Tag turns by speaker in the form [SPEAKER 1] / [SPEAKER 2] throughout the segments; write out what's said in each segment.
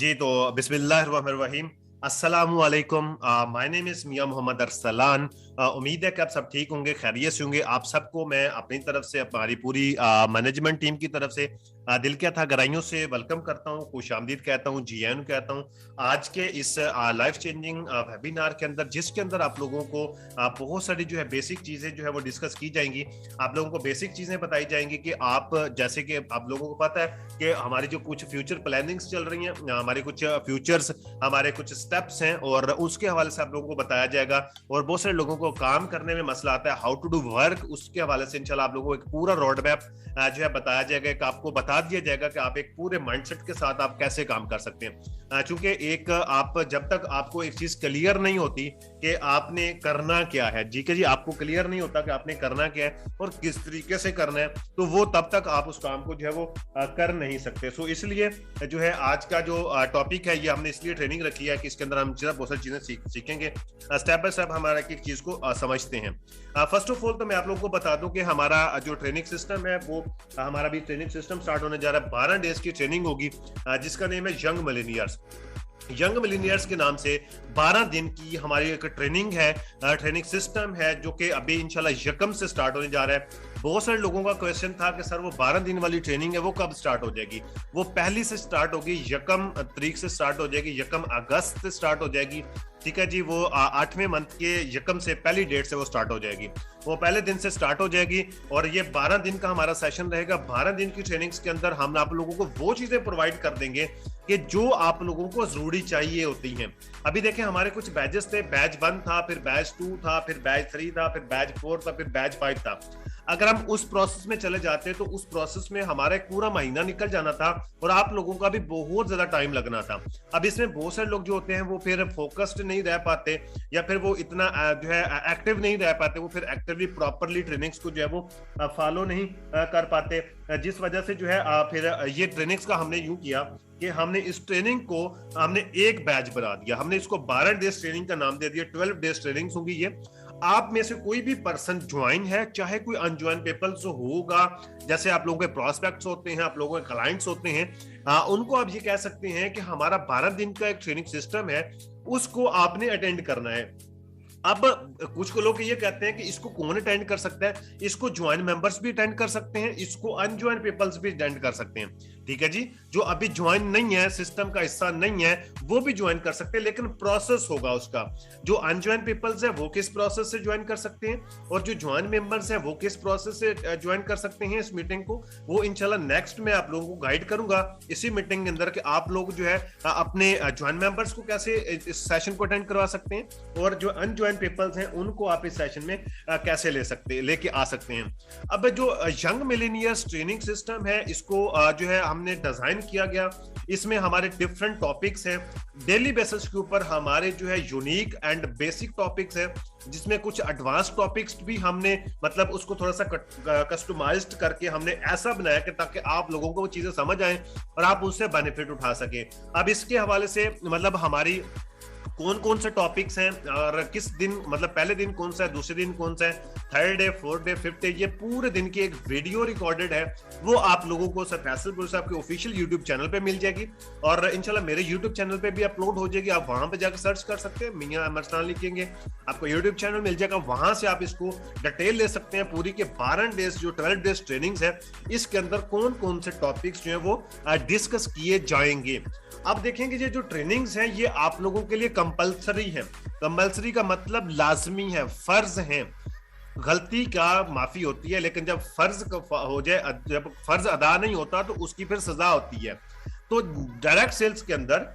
[SPEAKER 1] जी तो बिस्मिल्लाहिर्रहमानिर्रहीम। अस्सलामु अलैकुम। माय नेम इज मियां मोहम्मद अरसलान। उम्मीद है कि आप सब ठीक होंगे, खैरियत से होंगे। आप सबको मैं अपनी तरफ से, हमारी पूरी मैनेजमेंट टीम की तरफ से दिल के था गहराइयों से वेलकम करता हूँ, खुशामदीद कहता हूँ, जी आयन कहता हूँ। आज के इस लाइफ चेंजिंग वेबिनार के अंदर, जिसके अंदर आप लोगों को बहुत सारी जो है बेसिक चीजें जो है वो डिस्कस की जाएंगी। आप लोगों को बेसिक चीजें बताई जाएंगी कि आप, जैसे कि आप लोगों को पता है कि हमारी जो कुछ फ्यूचर प्लानिंग्स चल रही हैं, हमारे कुछ फ्यूचर्स, हमारे कुछ स्टेप्स हैं, और उसके हवाले से आप लोगों को बताया जाएगा। और बहुत सारे लोगों को काम करने में मसला आता है, हाउ टू डू वर्क, उसके हवाले से इंशाल्लाह आप लोगों को एक पूरा रोड मैप जो है बताया जाएगा, कि आपको बता दिया जाएगा कि आप एक पूरे माइंडसेट के साथ आप कैसे काम कर सकते हैं। चूंकि एक आप, जब तक आपको एक चीज क्लियर नहीं होती कि आपने करना क्या है, जी के जी, आपको क्लियर नहीं होता कि आपने करना क्या है और किस तरीके से करना है, तो वो तब तक आप उस काम को जो है वो कर नहीं सकते। सो इसलिए जो है आज का जो टॉपिक है, ये हमने इसलिए ट्रेनिंग रखी है कि इसके अंदर हम बहुत सारी चीजें सीखेंगे, स्टेप बाय स्टेप हमारा एक चीज को समझते हैं। फर्स्ट ऑफ ऑल तो मैं आप लोगों को बता दूं कि हमारा जो ट्रेनिंग सिस्टम है, वो हमारा भी ट्रेनिंग सिस्टम स्टार्ट होने जा रहा है। 12 डेज की ट्रेनिंग होगी, जिसका नेम है यंग मिलेनियर्स। यंग मिलीनियर्स के नाम से 12 दिन की हमारी एक ट्रेनिंग है, ट्रेनिंग सिस्टम है, जो कि अभी इंशाल्लाह यकम से स्टार्ट होने जा रहा है। बहुत सारे लोगों का क्वेश्चन था कि सर वो 12 दिन वाली ट्रेनिंग है वो कब स्टार्ट हो जाएगी। वो पहली से स्टार्ट होगी, यकम तारीख से स्टार्ट हो जाएगी, यकम अगस्त से स्टार्ट हो जाएगी। ठीक है जी, वो 8वें मंथ के यकम से पहली डेट से वो स्टार्ट हो जाएगी, वो पहले दिन से स्टार्ट हो जाएगी। और ये 12 दिन का हमारा सेशन रहेगा। 12 दिन की ट्रेनिंग्स के अंदर हम आप लोगों को वो चीजें प्रोवाइड कर देंगे कि जो आप लोगों को जरूरी चाहिए होती हैं। अभी देखें, हमारे कुछ बैचेस थे, बैच 1 था, फिर बैच 2 था, फिर बैच 3 था, फिर बैच 4 था, फिर बैच 5 था। अगर हम उस प्रोसेस में चले जाते तो उस प्रोसेस में हमारा एक पूरा महीना निकल जाना था और आप लोगों का भी बहुत ज्यादा टाइम लगना था। अब इसमें बहुत सारे लोग जो होते हैं वो फिर फोकस्ड नहीं रह पाते, या फिर वो इतना जो है एक्टिव नहीं रह पाते, वो फिर एक्टिवली प्रॉपरली ट्रेनिंग्स को जो है वो फॉलो नहीं कर पाते, जिस वजह से जो है फिर ये ट्रेनिंग्स का हमने यूं किया कि हमने इस ट्रेनिंग को हमने एक बैच बना दिया। हमने इसको 12 डेज ट्रेनिंग का नाम दे दिया, 12 डेज ट्रेनिंग्स होंगी ये। आप में से कोई भी पर्सन ज्वाइन है, चाहे कोई अनज्वाइन पीपल जो होगा, जैसे आप लोगों के प्रोस्पेक्ट्स होते हैं, आप लोगों के क्लाइंट्स होते हैं, उनको आप ये कह सकते हैं कि हमारा 12 दिन का एक ट्रेनिंग सिस्टम है, उसको आपने अटेंड करना है। अब कुछ को लोग ये कहते हैं कि इसको कौन अटेंड कर सकता है, इसको ज्वाइन मेंबर्स भी अटेंड कर सकते हैं, इसको अनज्वाइन पीपल्स भी अटेंड कर सकते हैं। ठीक है जी, जो अभी ज्वाइन नहीं है, सिस्टम का हिस्सा नहीं है, वो भी ज्वाइन कर सकते हैं, लेकिन प्रोसेस होगा उसका। जो अनज्वाइन पीपल्स है वो किस प्रोसेस से ज्वाइन कर सकते हैं, और जो ज्वाइन मेंबर्स है वो किस प्रोसेस से ज्वाइन कर सकते हैं इस मीटिंग को, वो इंशाल्लाह नेक्स्ट में आप लोगों को गाइड करूंगा इसी मीटिंग के अंदर, कि आप लोग जो है अपने ज्वाइन मेंबर्स को कैसे इस सेशन को अटेंड करवा सकते हैं, और जो अनज्वाइन पीपल्स हैं उनको आप इस सेशन में कैसे लेके आ सकते हैं। अब जो यंग मिलेनियर्स ट्रेनिंग सिस्टम है, इसको जो है हमने डिजाइन किया गया। इसमें हमारे डिफरेंट टॉपिक्स हैं, डेली बेसिस के ऊपर हमारे जो है यूनिक एंड बेसिक टॉपिक्स है, जिसमें कुछ एडवांस टॉपिक्स भी हमने मतलब उसको थोड़ा सा कस्टमाइज्ड करके हमने ऐसा बनाया कि ताकि आप लोगों को वो चीजें समझ आए और आप उससे बेनिफिट उठा सके। अब इसके हवाले से मतलब हमारी कौन कौन से टॉपिक्स हैं और किस दिन, मतलब पहले दिन कौन सा है, दूसरे दिन कौन सा है, third day, fourth day, fifth day, ये पूरे दिन की एक वीडियो रिकॉर्डेड है, वो आप लोगों को सर फैसल पुर साहब के ऑफिशियल यूट्यूब चैनल पे मिल जाएगी, और इंशाल्लाह मेरे यूट्यूब चैनल पे भी अपलोड हो जाएगी। आप वहां पे जाकर सर्च कर सकते हैं, मियां अमरसान लिखेंगे, आपको यूट्यूब चैनल मिल जाएगा, वहां से आप इसको डिटेल ले सकते हैं। पूरी के 12 डेज जो 12 डेज ट्रेनिंग्स है, इसके अंदर कौन कौन से टॉपिक्स जो है वो डिस्कस किए जाएंगे। अब देखेंगे ये जो ट्रेनिंग्स हैं ये आप लोगों के लिए कंपलसरी है। कंपलसरी का मतलब लाजमी है, फर्ज है। गलती का माफी होती है, लेकिन जब फर्ज हो जाए, जब फर्ज अदा नहीं होता तो उसकी फिर सजा होती है। तो डायरेक्ट सेल्स के अंदर,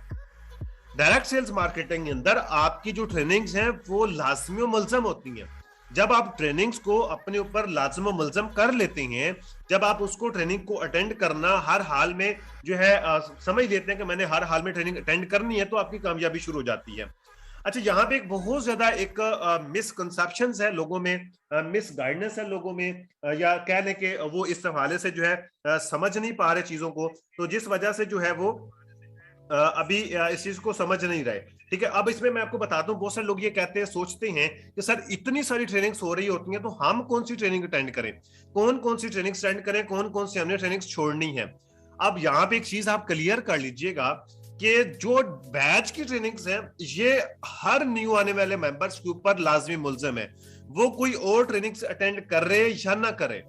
[SPEAKER 1] डायरेक्ट सेल्स मार्केटिंग के अंदर आपकी जो ट्रेनिंग्स हैं वो लाजमी और मुल्ज़म होती हैं। जब आप ट्रेनिंग्स को अपने ऊपर लाजम और मुल्ज़म कर लेते हैं, जब आप उसको ट्रेनिंग को अटेंड करना हर हाल में जो है समझ लेते हैं कि मैंने हर हाल में ट्रेनिंग अटेंड करनी है, तो आपकी कामयाबी शुरू हो जाती है। अच्छा, यहाँ पे एक बहुत ज्यादा एक मिसकंसेप्शंस है लोगों में, मिस गाइडेंस है लोगों में, या कहने के वो इस हवाले से जो है समझ नहीं पा रहे चीजों को, तो जिस वजह से जो है वो अभी इस चीज को समझ नहीं रहे। ठीक है, अब इसमें मैं आपको बताता हूँ, बहुत सारे लोग ये कहते हैं, सोचते हैं कि सर इतनी सारी ट्रेनिंग्स हो रही होती हैं तो हम कौन सी ट्रेनिंग अटेंड करें, कौन कौन सी ट्रेनिंग्स अटेंड करें, कौन कौन सी हमने ट्रेनिंग्स छोड़नी है। अब यहाँ पे एक चीज आप क्लियर कर लीजिएगा कि जो बैच की ट्रेनिंग्स है ये हर न्यू आने वाले मेंबर्स के ऊपर लाजमी मुल्ज़म है। वो कोई और ट्रेनिंग्स अटेंड कर रहे या ना करे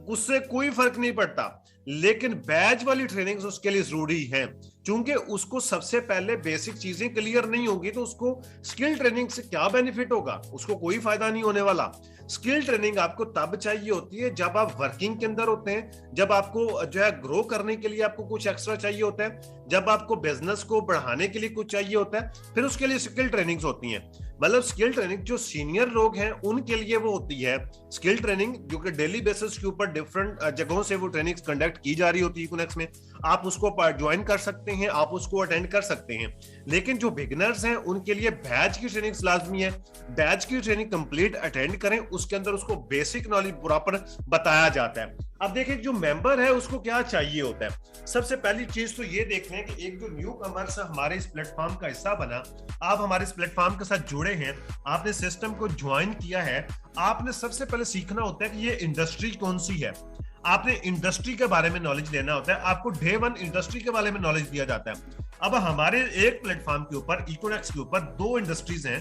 [SPEAKER 1] उससे कोई फर्क नहीं पड़ता, लेकिन बैच वाली ट्रेनिंग्स उसके लिए जरूरी है, क्योंकि उसको सबसे पहले बेसिक चीजें क्लियर नहीं होगी तो उसको स्किल ट्रेनिंग से क्या बेनिफिट होगा, उसको कोई फायदा नहीं होने वाला। स्किल ट्रेनिंग आपको तब चाहिए होती है जब आप वर्किंग के अंदर होते हैं, जब आपको जो है ग्रो करने के लिए आपको कुछ एक्स्ट्रा चाहिए होता है, जब आपको बिजनेस को बढ़ाने के लिए कुछ चाहिए होता है, फिर उसके लिए स्किल ट्रेनिंग्स होती हैं। मतलब स्किल ट्रेनिंग जो सीनियर लोग हैं उनके लिए वो होती है स्किल ट्रेनिंग, जो कि डेली बेसिस के ऊपर डिफरेंट जगहों से वो ट्रेनिंग्स कंडक्ट की जा रही होती है इकोनेक्स में। आप उसको ज्वाइन कर सकते हैं, आप उसको अटेंड कर सकते हैं। लेकिन जो बिगिनर्स हैं उनके लिए बैच की ट्रेनिंग्स लाजमी है। बैच की ट्रेनिंग कंप्लीट अटेंड करें, उसके अंदर उसको बेसिक नॉलेज प्रॉपर बताया जाता है। अब देखिए जो मेंबर है उसको क्या चाहिए होता है। सबसे पहली चीज तो ये देख लें कि एक जो न्यू कमर्स हमारे इस प्लेटफॉर्म का हिस्सा बना, आप हमारे इस प्लेटफॉर्म के साथ जुड़े हैं, आपने सिस्टम को ज्वाइन किया है, आपने सबसे पहले सीखना होता है कि ये इंडस्ट्री कौन सी है। आपने इंडस्ट्री के बारे में नॉलेज लेना होता है, आपको डे वन इंडस्ट्री के बारे में नॉलेज दिया जाता है। अब हमारे एक प्लेटफॉर्म के ऊपर इकोनेक्स के ऊपर दो इंडस्ट्रीज हैं,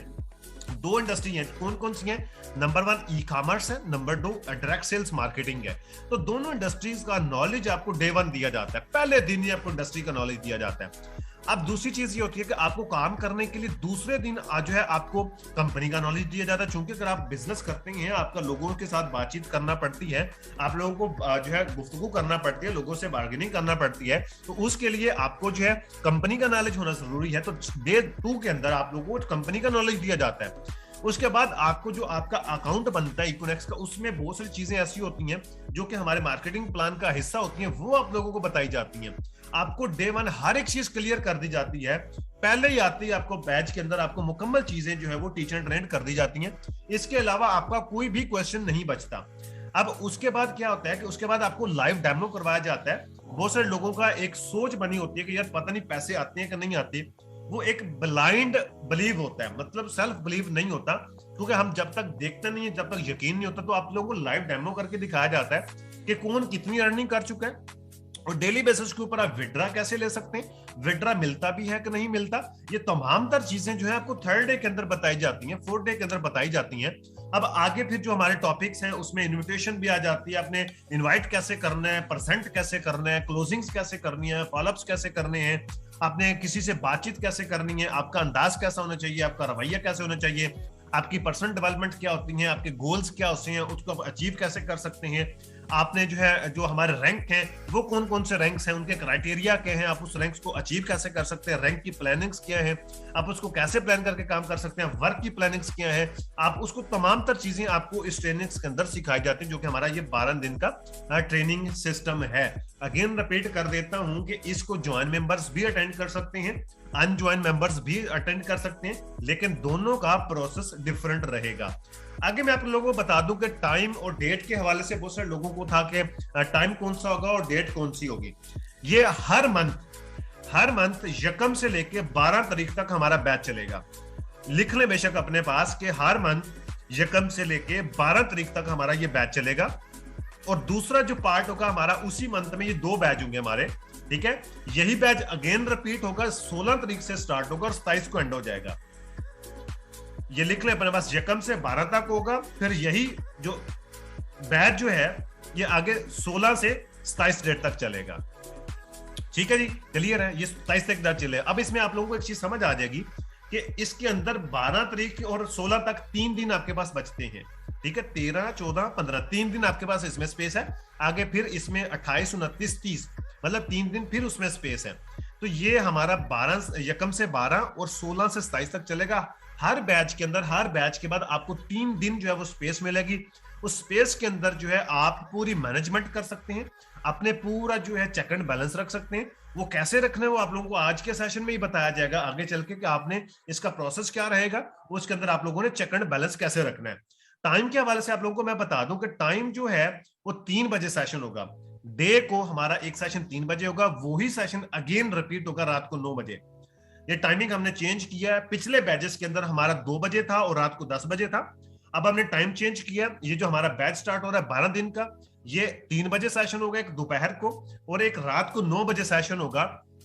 [SPEAKER 1] दो इंडस्ट्री हैं। कौन कौन सी हैं? नंबर 1 ई कॉमर्स है, नंबर 2 डायरेक्ट सेल्स मार्केटिंग है। तो दोनों इंडस्ट्रीज का नॉलेज आपको डे वन दिया जाता है, पहले दिन ही आपको इंडस्ट्री का नॉलेज दिया जाता है। अब दूसरी चीज ये होती है कि आपको काम करने के लिए दूसरे दिन जो है आपको कंपनी का नॉलेज दिया जाता है, क्योंकि अगर आप बिजनेस करते हैं आपका लोगों के साथ बातचीत करना पड़ती है, आप लोगों को जो है गुफ्तगू करना पड़ती है, लोगों से बार्गेनिंग करना पड़ती है, तो उसके लिए आपको जो है कंपनी का नॉलेज होना जरूरी है। तो डे 2 के अंदर आप लोगों को कंपनी का नॉलेज दिया जाता है। उसके बाद आपको जो आपका अकाउंट बनता है इकोनेक्स का, उसमें बहुत सारी चीजें ऐसी होती हैं जो कि हमारे मार्केटिंग प्लान का हिस्सा होती हैं, वो आप लोगों को बताई जाती हैं। आपको डे वन हर एक चीज क्लियर कर दी जाती है, पहले ही आती है आपको बैच के अंदर आपको मुकम्मल चीजें जो है वो टीचर ट्रेंड कर दी जाती हैं। इसके अलावा आपका कोई भी क्वेश्चन नहीं बचता। अब उसके बाद क्या होता है कि उसके बाद आपको लाइव डेमो करवाया जाता है। बहुत सारे लोगों का एक सोच बनी होती है कि यार पता नहीं पैसे आते हैं कि नहीं आते, वो एक ब्लाइंड बिलीव होता है, मतलब सेल्फ बिलीव नहीं होता, क्योंकि हम जब तक देखते नहीं है, जब तक यकीन नहीं होता, तो आप लोगों को लाइव डेमो करके दिखाया जाता है कि कौन कितनी अर्निंग कर चुका है और डेली बेसिस के ऊपर आप विड्रा कैसे ले सकते हैं, विड्रा मिलता भी है कि नहीं मिलता। ये तमाम तर चीजें जो है आपको 3rd डे के अंदर बताई जाती हैं, 4th डे के अंदर बताई जाती हैं। अब आगे फिर जो हमारे टॉपिक्स हैं उसमें इन्विटेशन भी आ जाती है, आपने इनवाइट कैसे करना है, परसेंट कैसे करना है, क्लोजिंग्स कैसे करनी है, फॉलोअप्स कैसे करने हैं, आपने किसी से बातचीत कैसे करनी है, आपका अंदाज कैसा होना चाहिए, आपका रवैया कैसे होना चाहिए, आपकी पर्सनल डेवलपमेंट क्या होती है, आपके गोल्स क्या होते हैं, उसको आप अचीव कैसे कर सकते हैं, आपने जो है जो हमारे रैंक हैं वो कौन कौन से रैंक्स हैं, उनके क्राइटेरिया क्या हैं, आप उस रैंक्स को अचीव कैसे कर सकते हैं, रैंक की प्लानिंग्स क्या है, आप उसको कैसे प्लान करके काम कर सकते हैं, वर्क की प्लानिंग्स क्या है, आप उसको तमाम तर चीजें आपको इस ट्रेनिंग्स के अंदर सिखाई जाती है, जो कि हमारा ये 12 दिन का ट्रेनिंग सिस्टम है। अगेन रिपीट कर देता हूं कि इसको ज्वाइन मेंबर्स भी अटेंड कर सकते हैं, अनज्वाइन मेंबर्स भी अटेंड कर सकते हैं, लेकिन दोनों का प्रोसेस डिफरेंट रहेगा। आगे मैं आप लोगों को बता दूं कि टाइम और डेट के हवाले से बहुत सारे लोगों को था कि टाइम कौन सा होगा और डेट कौन सी होगी। ये हर मंथ यकम से लेके 12 तारीख तक हमारा बैच चलेगा। लिख लें बेशक अपने पास कि हर मंथ यकम से लेके 12 तारीख तक हमारा ये बैच चलेगा। और दूसरा जो पार्ट होगा हमारा उसी मंथ में, ये 2 बैच होंगे हमारे, ठीक है। यही बैच अगेन रिपीट होगा, 16 तारीख से स्टार्ट होगा और 27 को एंड हो जाएगा। ये लिख लें अपने पास, यकम से 12 तक होगा, फिर यही जो बैच जो है ये आगे 16 से 27 डेट तक चलेगा। ठीक है जी, क्लियर है, ये 27 तक चलेगा। अब इसमें आप लोगों को एक चीज समझ आ जाएगी कि इसके अंदर 12 तारीख और 16 तक 3 दिन आपके पास बचते हैं, ठीक है। 13, 14, 15 3 दिन आपके पास इसमें स्पेस है। आगे फिर इसमें 28, 29, 30 मतलब 3 दिन फिर उसमें स्पेस है। तो ये हमारा 12 यकम से 12 और 16 से 27 तक चलेगा। हर बैच के अंदर, हर बैच के बाद आपको 3 दिन जो है वो स्पेस मिलेगी। उस स्पेस के अंदर जो है आप पूरी मैनेजमेंट कर सकते हैं, अपने पूरा जो है चेक एंड बैलेंस रख सकते हैं। वो कैसे रखना है वो आप लोगों को आज के सेशन में ही बताया जाएगा, आगे चल के कि आपने इसका प्रोसेस क्या रहेगा, उसके अंदर आप लोगों ने चेक एंड बैलेंस कैसे रखना है। टाइम के हवाले से आप लोगों को मैं बता दूं कि टाइम जो है वो 3 बजे सेशन होगा। डे को हमारा एक सेशन 3 बजे होगा, वही सेशन अगेन रिपीट होगा रात को 9 बजे। ये टाइमिंग हमने चेंज किया है, पिछले बैचेस के अंदर हमारा 2 बजे था और रात को 10 बजे था। अब हमने टाइम चेंज किया, ये जो हमारा बैच स्टार्ट हो रहा है 12 दिन का, ये 3 बजे सेशन होगा, एक दोपहर को, और एक रात को 9 बजे सेशन होगा,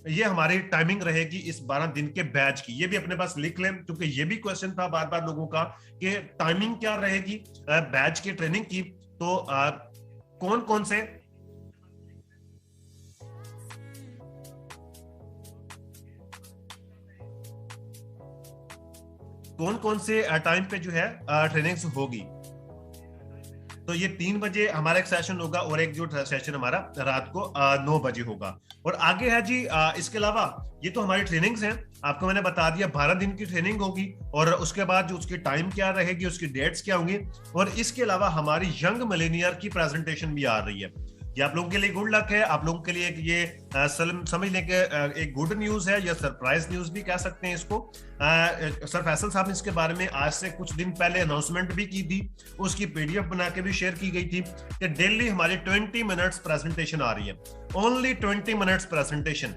[SPEAKER 1] ये हमारी टाइमिंग रहेगी इस 12 दिन के बैच की। ये भी अपने पास लिख लें, क्योंकि ये भी क्वेश्चन था बार बार लोगों का कि टाइमिंग क्या रहेगी बैच की ट्रेनिंग की। तो कौन कौन से टाइम पे जो है ट्रेनिंग्स होगी। तो ये 3 बजे हमारा एक सेशन होगा और एक जो सेशन हमारा रात को 9 बजे होगा। और आगे है जी इसके अलावा ये तो हमारी ट्रेनिंग्स हैं, आपको मैंने बता दिया 12 दिन की ट्रेनिंग होगी और उसके बाद जो उसकी टाइम क्या रहेगी, उसकी डेट्स क्या होंगी। और इसके अलावा हमारी यंग मिलेनियर की प्रेजेंटेशन भी आ रही है। ये आप लोगों के लिए गुड लक है, आप लोगों के लिए ये समझ लें कि एक गुड न्यूज है या सरप्राइज न्यूज भी कह सकते हैं इसको। सर फैसल साहब ने इसके बारे में आज से कुछ दिन पहले अनाउंसमेंट भी की थी, उसकी पीडीएफ बना के भी शेयर की गई थी कि डेली हमारी 20 मिनट्स प्रेजेंटेशन आ रही है, ओनली 20 मिनट्स प्रेजेंटेशन।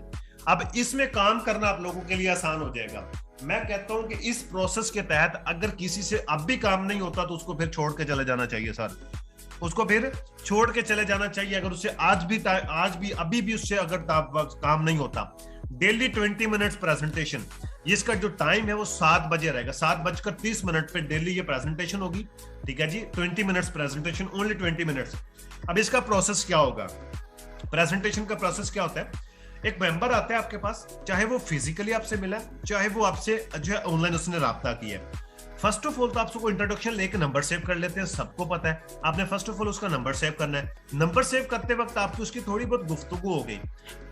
[SPEAKER 1] अब इसमें काम करना आप लोगों के लिए आसान हो जाएगा। मैं कहता हूं कि इस प्रोसेस के तहत अगर किसी से अब भी काम नहीं होता तो उसको फिर छोड़ के चले जाना चाहिए सर, उसको फिर छोड़ के चले जाना चाहिए। अगर उससे आज भी अभी भी उससे अगर काम नहीं होता, डेली 20 मिनट्स प्रेजेंटेशन, इसका जो टाइम है वो 7 बजे रहेगा, 7:30 पे डेली ये प्रेजेंटेशन होगी। ठीक है जी, 20 मिनट्स प्रेजेंटेशन, ओनली 20 मिनट्स। अब इसका प्रोसेस क्या होगा, प्रेजेंटेशन का प्रोसेस क्या होता है। एक मेंबर आता है आपके पास, चाहे वो फिजिकली आपसे मिला, चाहे वो आपसे जो है ऑनलाइन उसने राब्ता किया। फर्स्ट ऑफ ऑल तो आप उसको इंट्रोडक्शन लेके नंबर सेव कर लेते हैं, सबको पता है। आपने फर्स्ट ऑफ ऑल उसका नंबर सेव करना है। नंबर सेव करते वक्त आपकी उसकी थोड़ी बहुत गुफ्तगू हो गई,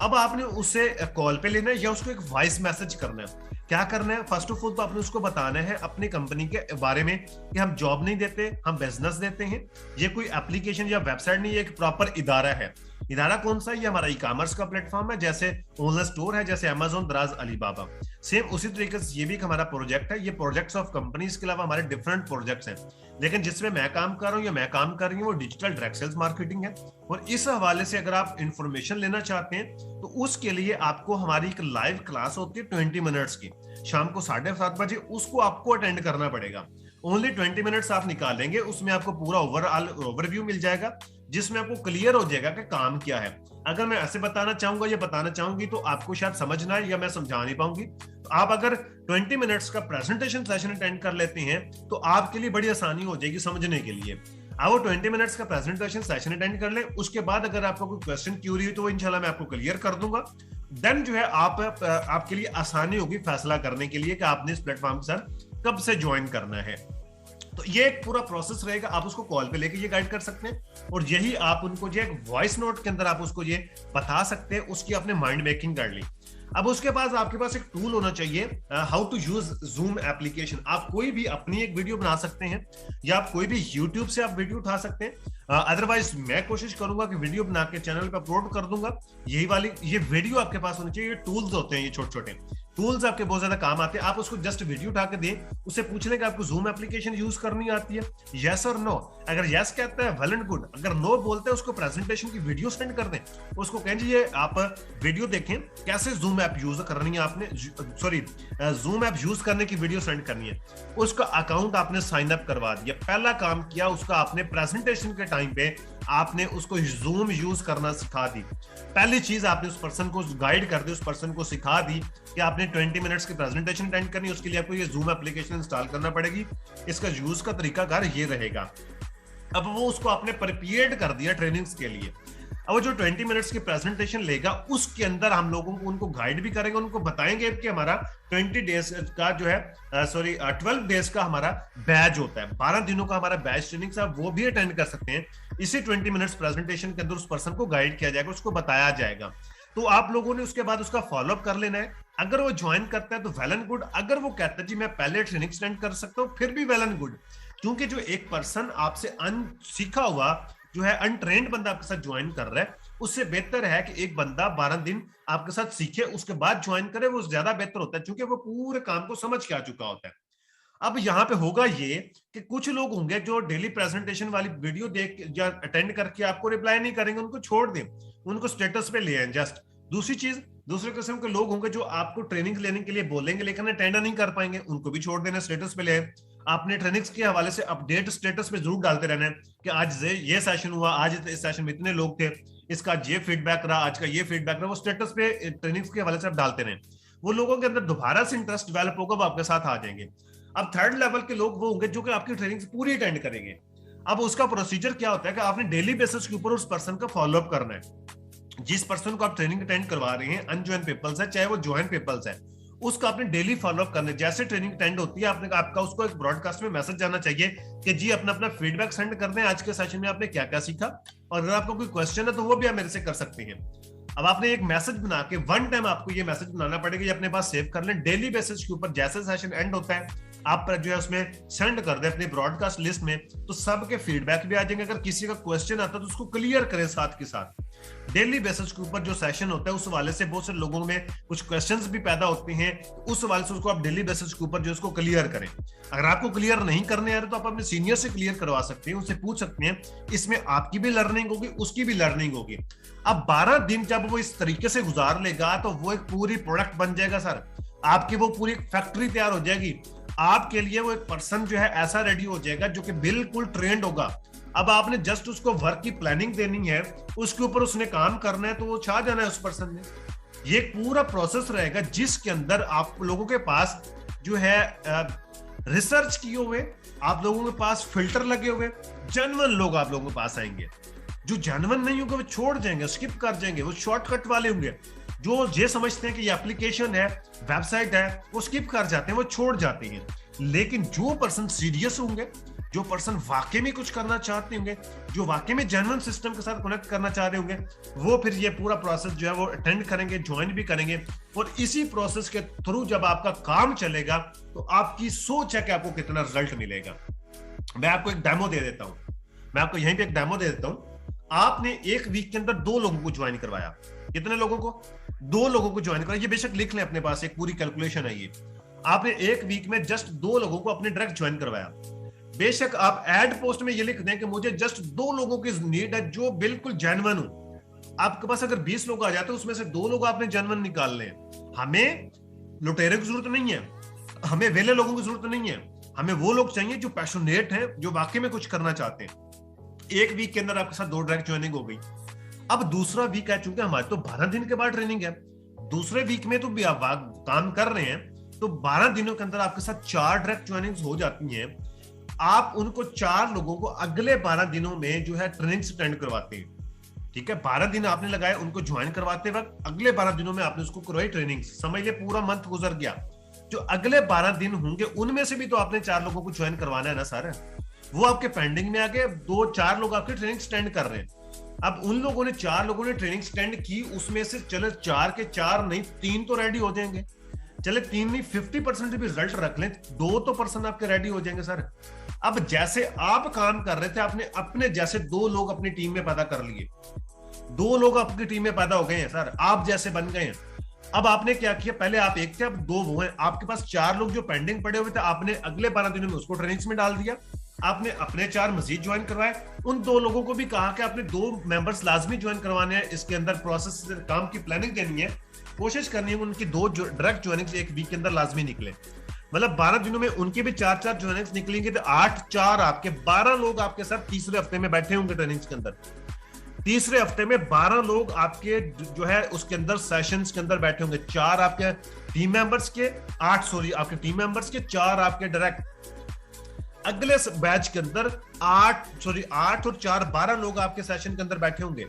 [SPEAKER 1] अब आपने उसे कॉल पे लेना है या उसको एक वॉइस मैसेज करना है। क्या करना है, फर्स्ट ऑफ ऑल तो आपने उसको बताना है अपनी कंपनी के बारे में कि हम जॉब नहीं देते, हम बिजनेस देते हैं। ये कोई एप्लीकेशन या वेबसाइट नहीं है, एक प्रॉपर इदारा है। इदारा कौन सा है, ये हमारा ई कॉमर्स का प्लेटफॉर्म है, जैसे ऑनलाइन स्टोर है, जैसे अमेज़न, दराज, अलीबाबा। सेम उसी तरीके से ये भी एक हमारा प्रोजेक्ट है। ये प्रोजेक्ट्स ऑफ कंपनीज के अलावा हमारे डिफरेंट प्रोजेक्ट्स हैं, लेकिन जिसमें मैं काम कर रहा हूँ या मैं काम कर रही हूँ वो डिजिटल डायरेक्ट सेल्स मार्केटिंग है। और इस हवाले से अगर आप इंफॉर्मेशन लेना चाहते हैं तो उसके लिए आपको हमारी एक लाइव क्लास होती है 20 मिनट्स की, शाम को 7:30 बजे, उसको आपको अटेंड करना पड़ेगा। ओनली 20 मिनट्स आप निकालेंगे, उसमें आपको पूरा ओवरव्यू मिल जाएगा, जिसमें आपको क्लियर हो जाएगा कि काम क्या है। अगर मैं ऐसे बताना चाहूंगा या बताना चाहूंगी तो आपको शायद समझना है या मैं समझा नहीं पाऊंगी। तो आप अगर 20 मिनट्स का प्रेजेंटेशन सेशन अटेंड कर लेते हैं तो आपके लिए बड़ी आसानी हो जाएगी समझने के लिए। आप वो 20 मिनट्स का प्रेजेंटेशन सेशन अटेंड कर लें, उसके बाद अगर आपको कोई क्वेश्चन क्यूरी हुई तो वो इंशाल्लाह मैं आपको क्लियर कर दूंगा। देन जो है आपके लिए आसानी होगी फैसला करने के लिए कि आपने इस प्लेटफॉर्म पर कब से ज्वाइन करना है। तो ये एक पूरा प्रोसेस रहेगा, आप उसको कॉल पे लेके ये गाइड कर सकते हैं और यही आप उनको जो एक वॉइस नोट के अंदर आप उसको ये बता सकते हैं, उसकी आपने माइंड मेकिंग कर ली। अब उसके बाद आपके पास एक टूल होना चाहिए, how to use Zoom application. आप कोई भी अपनी एक वीडियो बना सकते हैं या आप कोई भी यूट्यूब से आप वीडियो उठा सकते हैं। अदरवाइज मैं कोशिश करूंगा कि वीडियो बना के चैनल पे अपलोड कर दूंगा। यही वाली ये वीडियो आपके पास होनी चाहिए। ये टूल्स होते हैं, ये छोटे छोटे टूल्स आपके बहुत ज्यादा काम आते हैं। आप उसको जस्ट वीडियो उठा के दें, उससे पूछ लें कि आपको जूम एप्लीकेशन यूज करनी आती है, यस और नो। अगर यस कहता है वेल एंड गुड, अगर नो बोलते हैं उसको प्रेजेंटेशन की वीडियो सेंड कर दें, उसको कहें जी ये आप वीडियो देखें कैसे जूम ऐप यूज करनी है, आपने सॉरी जूम ऐप यूज करने की वीडियो सेंड करनी है। उसका अकाउंट आपने साइन अप करवा दिया, पहला काम किया उसका आपने प्रेजेंटेशन के टाइम पे आपने उसको जूम यूज करना सिखा दी। पहली चीज आपने उस पर्सन को गाइड कर दी, उस पर्सन को सिखा दी कि आपने 20 मिनट्स की प्रेजेंटेशन अटेंड करनी है, उसके लिए आपको ये जूम एप्लीकेशन इंस्टॉल करना पड़ेगी। इसका यूज का तरीकाकार ये रहेगा। अब वो उसको आपने प्रिपेयर्ड कर दिया ट्रेनिंग्स के लिए। अब वो जो 20 मिनट्स की प्रेजेंटेशन लेगा उसके अंदर हम लोगों को उनको गाइड भी करेंगे, उनको बताएंगे कि हमारा 20 डेज का जो है 12 डेज का हमारा बैच होता है, 12 दिनों का हमारा बैच ट्रेनिंग है, वो भी अटेंड कर सकते हैं। इसी 20 मिनट्स प्रेजेंटेशन के अंदर उस पर्सन को गाइड किया जाएगा, उसको बताया जाएगा। तो आप लोगों ने उसके बाद उसका फॉलोअप कर लेना है। अगर वो ज्वाइन करता है तो वेल एंड गुड, अगर वो कहता है जी मैं पहले ट्रेनिंग अटेंड कर सकता हूँ, फिर भी वेल एंड गुड। क्योंकि जो एक पर्सन आपसे अनसीखा हुआ जो है अनट्रेंड बंदा आपके साथ ज्वाइन कर रहा है, उससे बेहतर है कि एक बंदा 12 दिन आपके साथ सीखे उसके बाद ज्वाइन करे, वो ज्यादा बेहतर होता है, क्योंकि वो पूरे काम को समझ के आ चुका होता है। अब यहाँ पे होगा ये कि कुछ लोग होंगे जो डेली प्रेजेंटेशन वाली वीडियो देख या अटेंड करके आपको रिप्लाई नहीं करेंगे, उनको छोड़ दें, उनको स्टेटस पे ले आए जस्ट। दूसरी चीज, दूसरे किस्म के लोग होंगे जो आपको ट्रेनिंग लेने के लिए बोलेंगे लेकिन अटेंड नहीं कर पाएंगे, उनको भी छोड़ देना, स्टेटस पे ले आए। आपने ट्रेनिंग्स के हवाले से अपडेट स्टेटस पे जरूर डालते रहना है कि आज ये सेशन हुआ, आज इस सेशन में इतने लोग थे, इसका ये फीडबैक रहा, आज का ये फीडबैक रहा, वो स्टेटस पे ट्रेनिंग्स के हवाले से आप डालते रहे, वो लोगों के अंदर दोबारा से इंटरेस्ट डेवलप होगा, वो आपके साथ आ जाएंगे। अब थर्ड लेवल के लोग वो होंगे जो कि आपकी ट्रेनिंग पूरी अटेंड करेंगे। अब उसका प्रोसीजर क्या होता है कि आपने डेली बेसिस के ऊपर उस पर्सन का फॉलोअप करना है। जिस पर्सन को आप ट्रेनिंग अटेंड करवा रहे हैं, अनज्वाइन पीपल्स है चाहे वो ज्वाइन पीपल्स है, उसका आपने डेली फॉलोअप करना है। जैसे ट्रेनिंग अटेंड होती है, आपने आपका उसको एक ब्रॉडकास्ट में मैसेज जाना चाहिए कि जी अपना अपना फीडबैक सेंड कर दें, आज के सेशन में आपने क्या क्या सीखा, और अगर आपको कोई क्वेश्चन है तो वो भी आप मेरे से कर सकते हैं। अब आपने एक मैसेज बना के वन टाइम आपको ये मैसेज बनाना पड़ेगा, ये अपने पास सेव कर लें। डेली बेसिस के ऊपर जैसे सेशन एंड होता है आप जो है उसमें सेंड कर दें अपनी ब्रॉडकास्ट लिस्ट में, तो सबके फीडबैक भी आ जाएंगे। अगर किसी का क्वेश्चन आता है तो उसको क्लियर करें साथ के साथ। डेली बेसिस के ऊपर जो सेशन होता है उस वाले से बहुत से लोगों में कुछ क्वेश्चंस भी पैदा होते हैं, उस वाले से उसको आप डेली बेसिस के ऊपर जो उसको क्लियर करें। अगर आपको क्लियर नहीं करने आ रहे तो आप अपने सीनियर से क्लियर करवा सकते हैं, उससे पूछ सकते हैं, इसमें आपकी भी लर्निंग होगी उसकी भी लर्निंग होगी। अब 12 दिन जब वो इस तरीके से गुजार लेगा तो वो एक पूरी प्रोडक्ट बन जाएगा सर, आपकी वो पूरी फैक्ट्री तैयार हो जाएगी। आपके लिए वो एक पर्सन जो है ऐसा रेडी हो जाएगा जो कि बिल्कुल ट्रेंड होगा। अब आपने जस्ट उसको वर्क की प्लानिंग देनी है, उसके ऊपर उसने काम करना है, तो वो छा जाना है उस पर्सन ने। ये एक पूरा प्रोसेस रहेगा जिसके अंदर आप लोगों के पास जो है रिसर्च किए हुए, आप लोगों के पास फिल्टर लगे हुए जेन्युइन लोग आप लोगों के पास आएंगे। जो जेन्युइन नहीं होंगे वो छोड़ जाएंगे, स्किप कर जाएंगे, वो शॉर्टकट वाले होंगे। जो ये समझते हैं कि ये एप्लीकेशन है, वेबसाइट है, वो स्किप कर जाते हैं, वो छोड़ जाते हैं। लेकिन जो पर्सन सीरियस होंगे, जो पर्सन वाकई में कुछ करना चाहते होंगे, जो वाकई में जेन्युइन सिस्टम के साथ कनेक्ट करना चाह रहे होंगे, वो फिर ये पूरा प्रोसेस जो है वो अटेंड करेंगे, ज्वाइन भी करेंगे। और इसी प्रोसेस के थ्रू जब आपका काम चलेगा तो आपकी सोच है कि आपको कितना रिजल्ट मिलेगा। मैं आपको एक डेमो दे देता हूं, मैं आपको यहीं पे एक डेमो दे देता हूं। आपने एक वीक के अंदर 2 लोगों को ज्वाइन करवाया। कितने लोगों को? 2 लोगों को ज्वाइन करवाया। ये बेशक लिख लें अपने पास, एक पूरी कैलकुलेशन है ये। आपने एक वीक में जस्ट 2 लोगों को अपने डायरेक्ट ज्वाइन करवाया। बेशक आप एड पोस्ट में ये लिख दें कि मुझे जस्ट 2 लोगों की नीड है जो बिल्कुल जेन्युइन हो। आपके पास अगर 20 लोग आ जाते हैं उसमें से 2 लोग आपने जेन्युइन निकाल लें। हमें लुटेरे की जरूरत नहीं है, हमें वेले लोगों की जरूरत नहीं है, हमें वो लोग चाहिए जो पैशनेट हैं, जो वाकई में कुछ करना चाहते हैं। एक वीक के अंदर आपके साथ 2 डायरेक्ट ज्वाइनिंग हो गई। अब दूसरा वीक है, चूंकि हमारे तो 12 दिन के बाद ट्रेनिंग है, दूसरे वीक में तो भी आप काम कर रहे हैं, तो 12 दिनों के अंदर आपके साथ 4 डायरेक्ट ज्वाइनिंग्स हो जाती हैं। आप उनको 4 लोगों को अगले 12 दिनों में जो है ट्रेनिंग अटेंड करवाते हैं। ठीक है, 12 दिन आपने लगाए उनको ज्वाइन करवाते वक्त, अगले 12 दिनों में आपने उसको करवाई ट्रेनिंग। समझ लिया, पूरा मंथ गुजर गया। जो अगले 12 दिन होंगे उनमें से भी तो आपने 4 लोगों को ज्वाइन करवाना है ना सर। वो आपके पेंडिंग में आके 2-4 लोग आपकी ट्रेनिंग स्टैंड कर रहे हैं। अब उन लोगों ने 4 लोगों ने ट्रेनिंग स्टैंड की, उसमें से चले 4 के 4 नहीं 3 तो रेडी हो जाएंगे। चले 3 नहीं 50% भी रिजल्ट रख लें, 2 तो पर्सन आपके रेडी हो जाएंगे सर। अब जैसे आप काम कर रहे थे, आपने अपने जैसे 2 लोग अपनी टीम में पैदा कर लिए, 2 लोग आपकी टीम में पैदा हो गए हैं सर, आप जैसे बन गए हैं। अब आपने क्या किया, पहले आप एक थे, अब 2 वो हैं। आपके पास 4 लोग जो पेंडिंग पड़े हुए थे, आपने अगले 12 दिनों में उसको ट्रेनिंग्स में डाल दिया। आपने अपने 4 मजीद ज्वाइन करवाए। उन 2 लोगों को भी कहा कि आपने 2 मेंबर्स लाजमी ज्वाइन करवाने हैं, इसके अंदर प्रोसेस काम की प्लानिंग देनी है, कोशिश करनी है उनकी 2 डायरेक्ट ज्वाइनिंग एक वीक के अंदर लाजमी निकले। मतलब 12 दिनों में उनकी भी 4-4 ज्वाइनिंग्स निकलेंगे, तो 8-4 आपके 12 लोग आपके साथ तीसरे हफ्ते में बैठे होंगे ट्रेनिंग्स के अंदर। तीसरे हफ्ते में 12 लोग आपके जो है उसके अंदर सेशंस के अंदर बैठे होंगे। 4 आपके टीम मेंबर्स के, 8 आपके टीम मेंबर्स के, 4 आपके डायरेक्ट। अगले बैच के अंदर 8 और 4 12 लोग आपके सेशन के अंदर बैठे होंगे।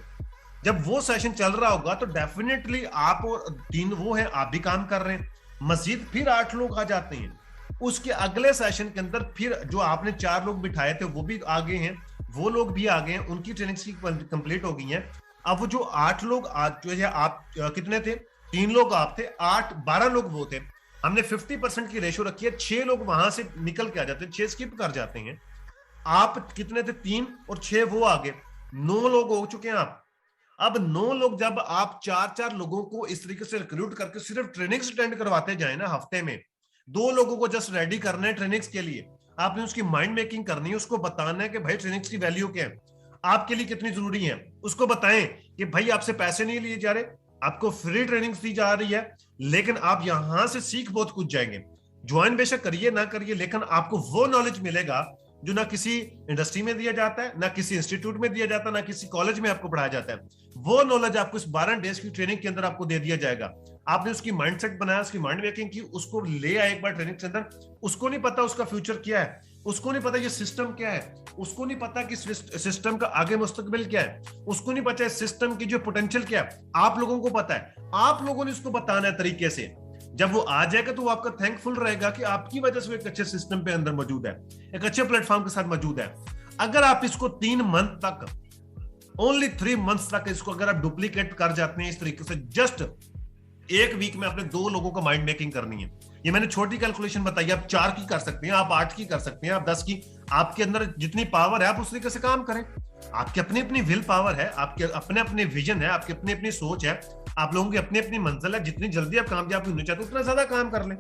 [SPEAKER 1] जब वो सेशन चल रहा होगा तो डेफिनेटली आप और 3 वो हैं, आप भी काम कर रहे हैं, मजीद फिर 8 लोग आ जाते हैं। उसके अगले सेशन के अंदर फिर जो आपने 4 लोग बिठाए थे वो भी आ गए हैं, वो लोग भी आ गए हैं, उनकी ट्रेनिंग्स की कंप्लीट हो गई हैं। अब वो जो 8 लोग जो है, आप कितने थे? 3 लोग आप थे, 8 12 लोग वो थे। हमने 50% की रेशो रखी है, 6 लोग वहां से निकल के आ जाते हैं, 6 स्किप कर जाते हैं। आप कितने थे? 3 और 6 वो आगे, 9 लोग हो चुके हैं आप। अब 9 लोग जब आप 4-4 लोगों को इस तरीके से रिक्रूट करके सिर्फ ट्रेनिंग्स अटेंड करवाते जाए ना, हफ्ते में 2 लोगों को जस्ट रेडी करना है ट्रेनिंग्स के लिए, आपने उसकी माइंड मेकिंग करनी है, उसको बताना है कि भाई ट्रेनिंग्स की वैल्यू क्या है, आपके लिए कितनी जरूरी है। उसको बताएं कि भाई आपसे पैसे नहीं लिए जा रहे, आपको फ्री ट्रेनिंग्स दी जा रही है, लेकिन आप यहां से सीख बहुत कुछ जाएंगे। ज्वाइन बेशक करिए ना करिए, लेकिन आपको वो नॉलेज मिलेगा जो ना किसी इंडस्ट्री में दिया जाता है, ना किसी इंस्टीट्यूट में दिया जाता है, ना किसी कॉलेज में आपको पढ़ाया जाता है। वो नॉलेज आपको इस 12 डेज की ट्रेनिंग के अंदर आपको दे दिया जाएगा। आपने उसकी माइंडसेट बनाया, उसकी माइंड मेकिंग की, उसको ले आए एक बार ट्रेनिंग के अंदर। उसको नहीं पता उसका फ्यूचर क्या है, उसको नहीं पता ये सिस्टम क्या है, उसको नहीं पता कि सिस्टम का आगे मुस्तकबिल क्या है, उसको नहीं पता सिस्टम की जो पोटेंशियल क्या है। आप लोगों को पता है, आप लोगों ने उसको बताना है तरीके से। जब वो आ जाएगा तो वो आपका थैंकफुल रहेगा कि आपकी वजह से वो एक अच्छे सिस्टम पे अंदर मौजूद है, एक अच्छे प्लेटफॉर्म के साथ मौजूद है। अगर आप इसको 3 मंथ तक, ओनली 3 मंथ्स तक इसको अगर आप डुप्लीकेट कर जाते हैं इस तरीके से, जस्ट एक वीक में आपने 2 लोगों को माइंड मेकिंग करनी है। ये मैंने छोटी कैलकुलेशन बताई, आप 4 की कर सकते हैं, आप 8 की कर सकते हैं, आप 10 की। आपके अंदर जितनी पावर है आप उस तरीके से काम करें। आपकी अपनी अपनी विल पावर है, आपके अपने अपने विजन है, आपकी अपनी अपनी सोच है, आप लोगों की अपनी अपनी मंजिल है। जितनी जल्दी आप कामयाब होना चाहते हो उतना ज्यादा काम कर लें।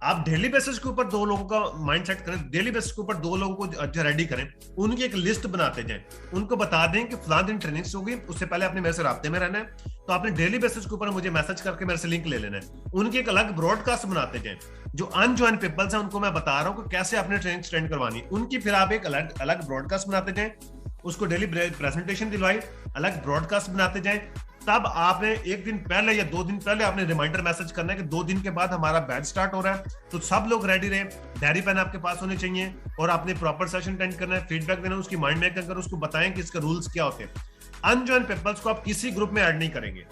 [SPEAKER 1] आप डेली बेसिस के ऊपर 2 लोगों का माइंडसेट करें, डेली बेसिस के ऊपर 2 लोगों को रेडी करें, उनकी एक लिस्ट बनाते जाएं, उनको बता दें कि फलां दिन ट्रेनिंग्स होगी, उससे पहले आपने मेरे से राब्ते में रहना है, तो आपने डेली बेसिस के ऊपर मुझे मैसेज करके मेरे से लिंक ले लेना है। उनकी एक अलग ब्रॉडकास्ट बनाते जाएं। जो अनजॉइन पीपल्स हैं उनको मैं बता रहा हूं कि कैसे आपने ट्रेनिंग अटेंड करवानी, उनकी फिर आप एक अलग अलग ब्रॉडकास्ट बनाते जाएं, उसको डेली प्रेजेंटेशन दिलवाई, अलग ब्रॉडकास्ट बनाते जाएं। तब आपने एक दिन पहले या 2 दिन पहले आपने रिमाइंडर मैसेज करना है कि 2 दिन के बाद हमारा बैच स्टार्ट हो रहा है, तो सब लोग रेडी रहे। डायरी पेन आपके पास होने चाहिए और आपने प्रॉपर सेशन अटेंड करना है, फीडबैक देना, उसकी माइंड मेकिंग कर, उसको बताएं कि इसके रूल्स क्या होते हैं। अनजॉइन पीपल्स को आप किसी ग्रुप में ऐड नहीं करेंगे,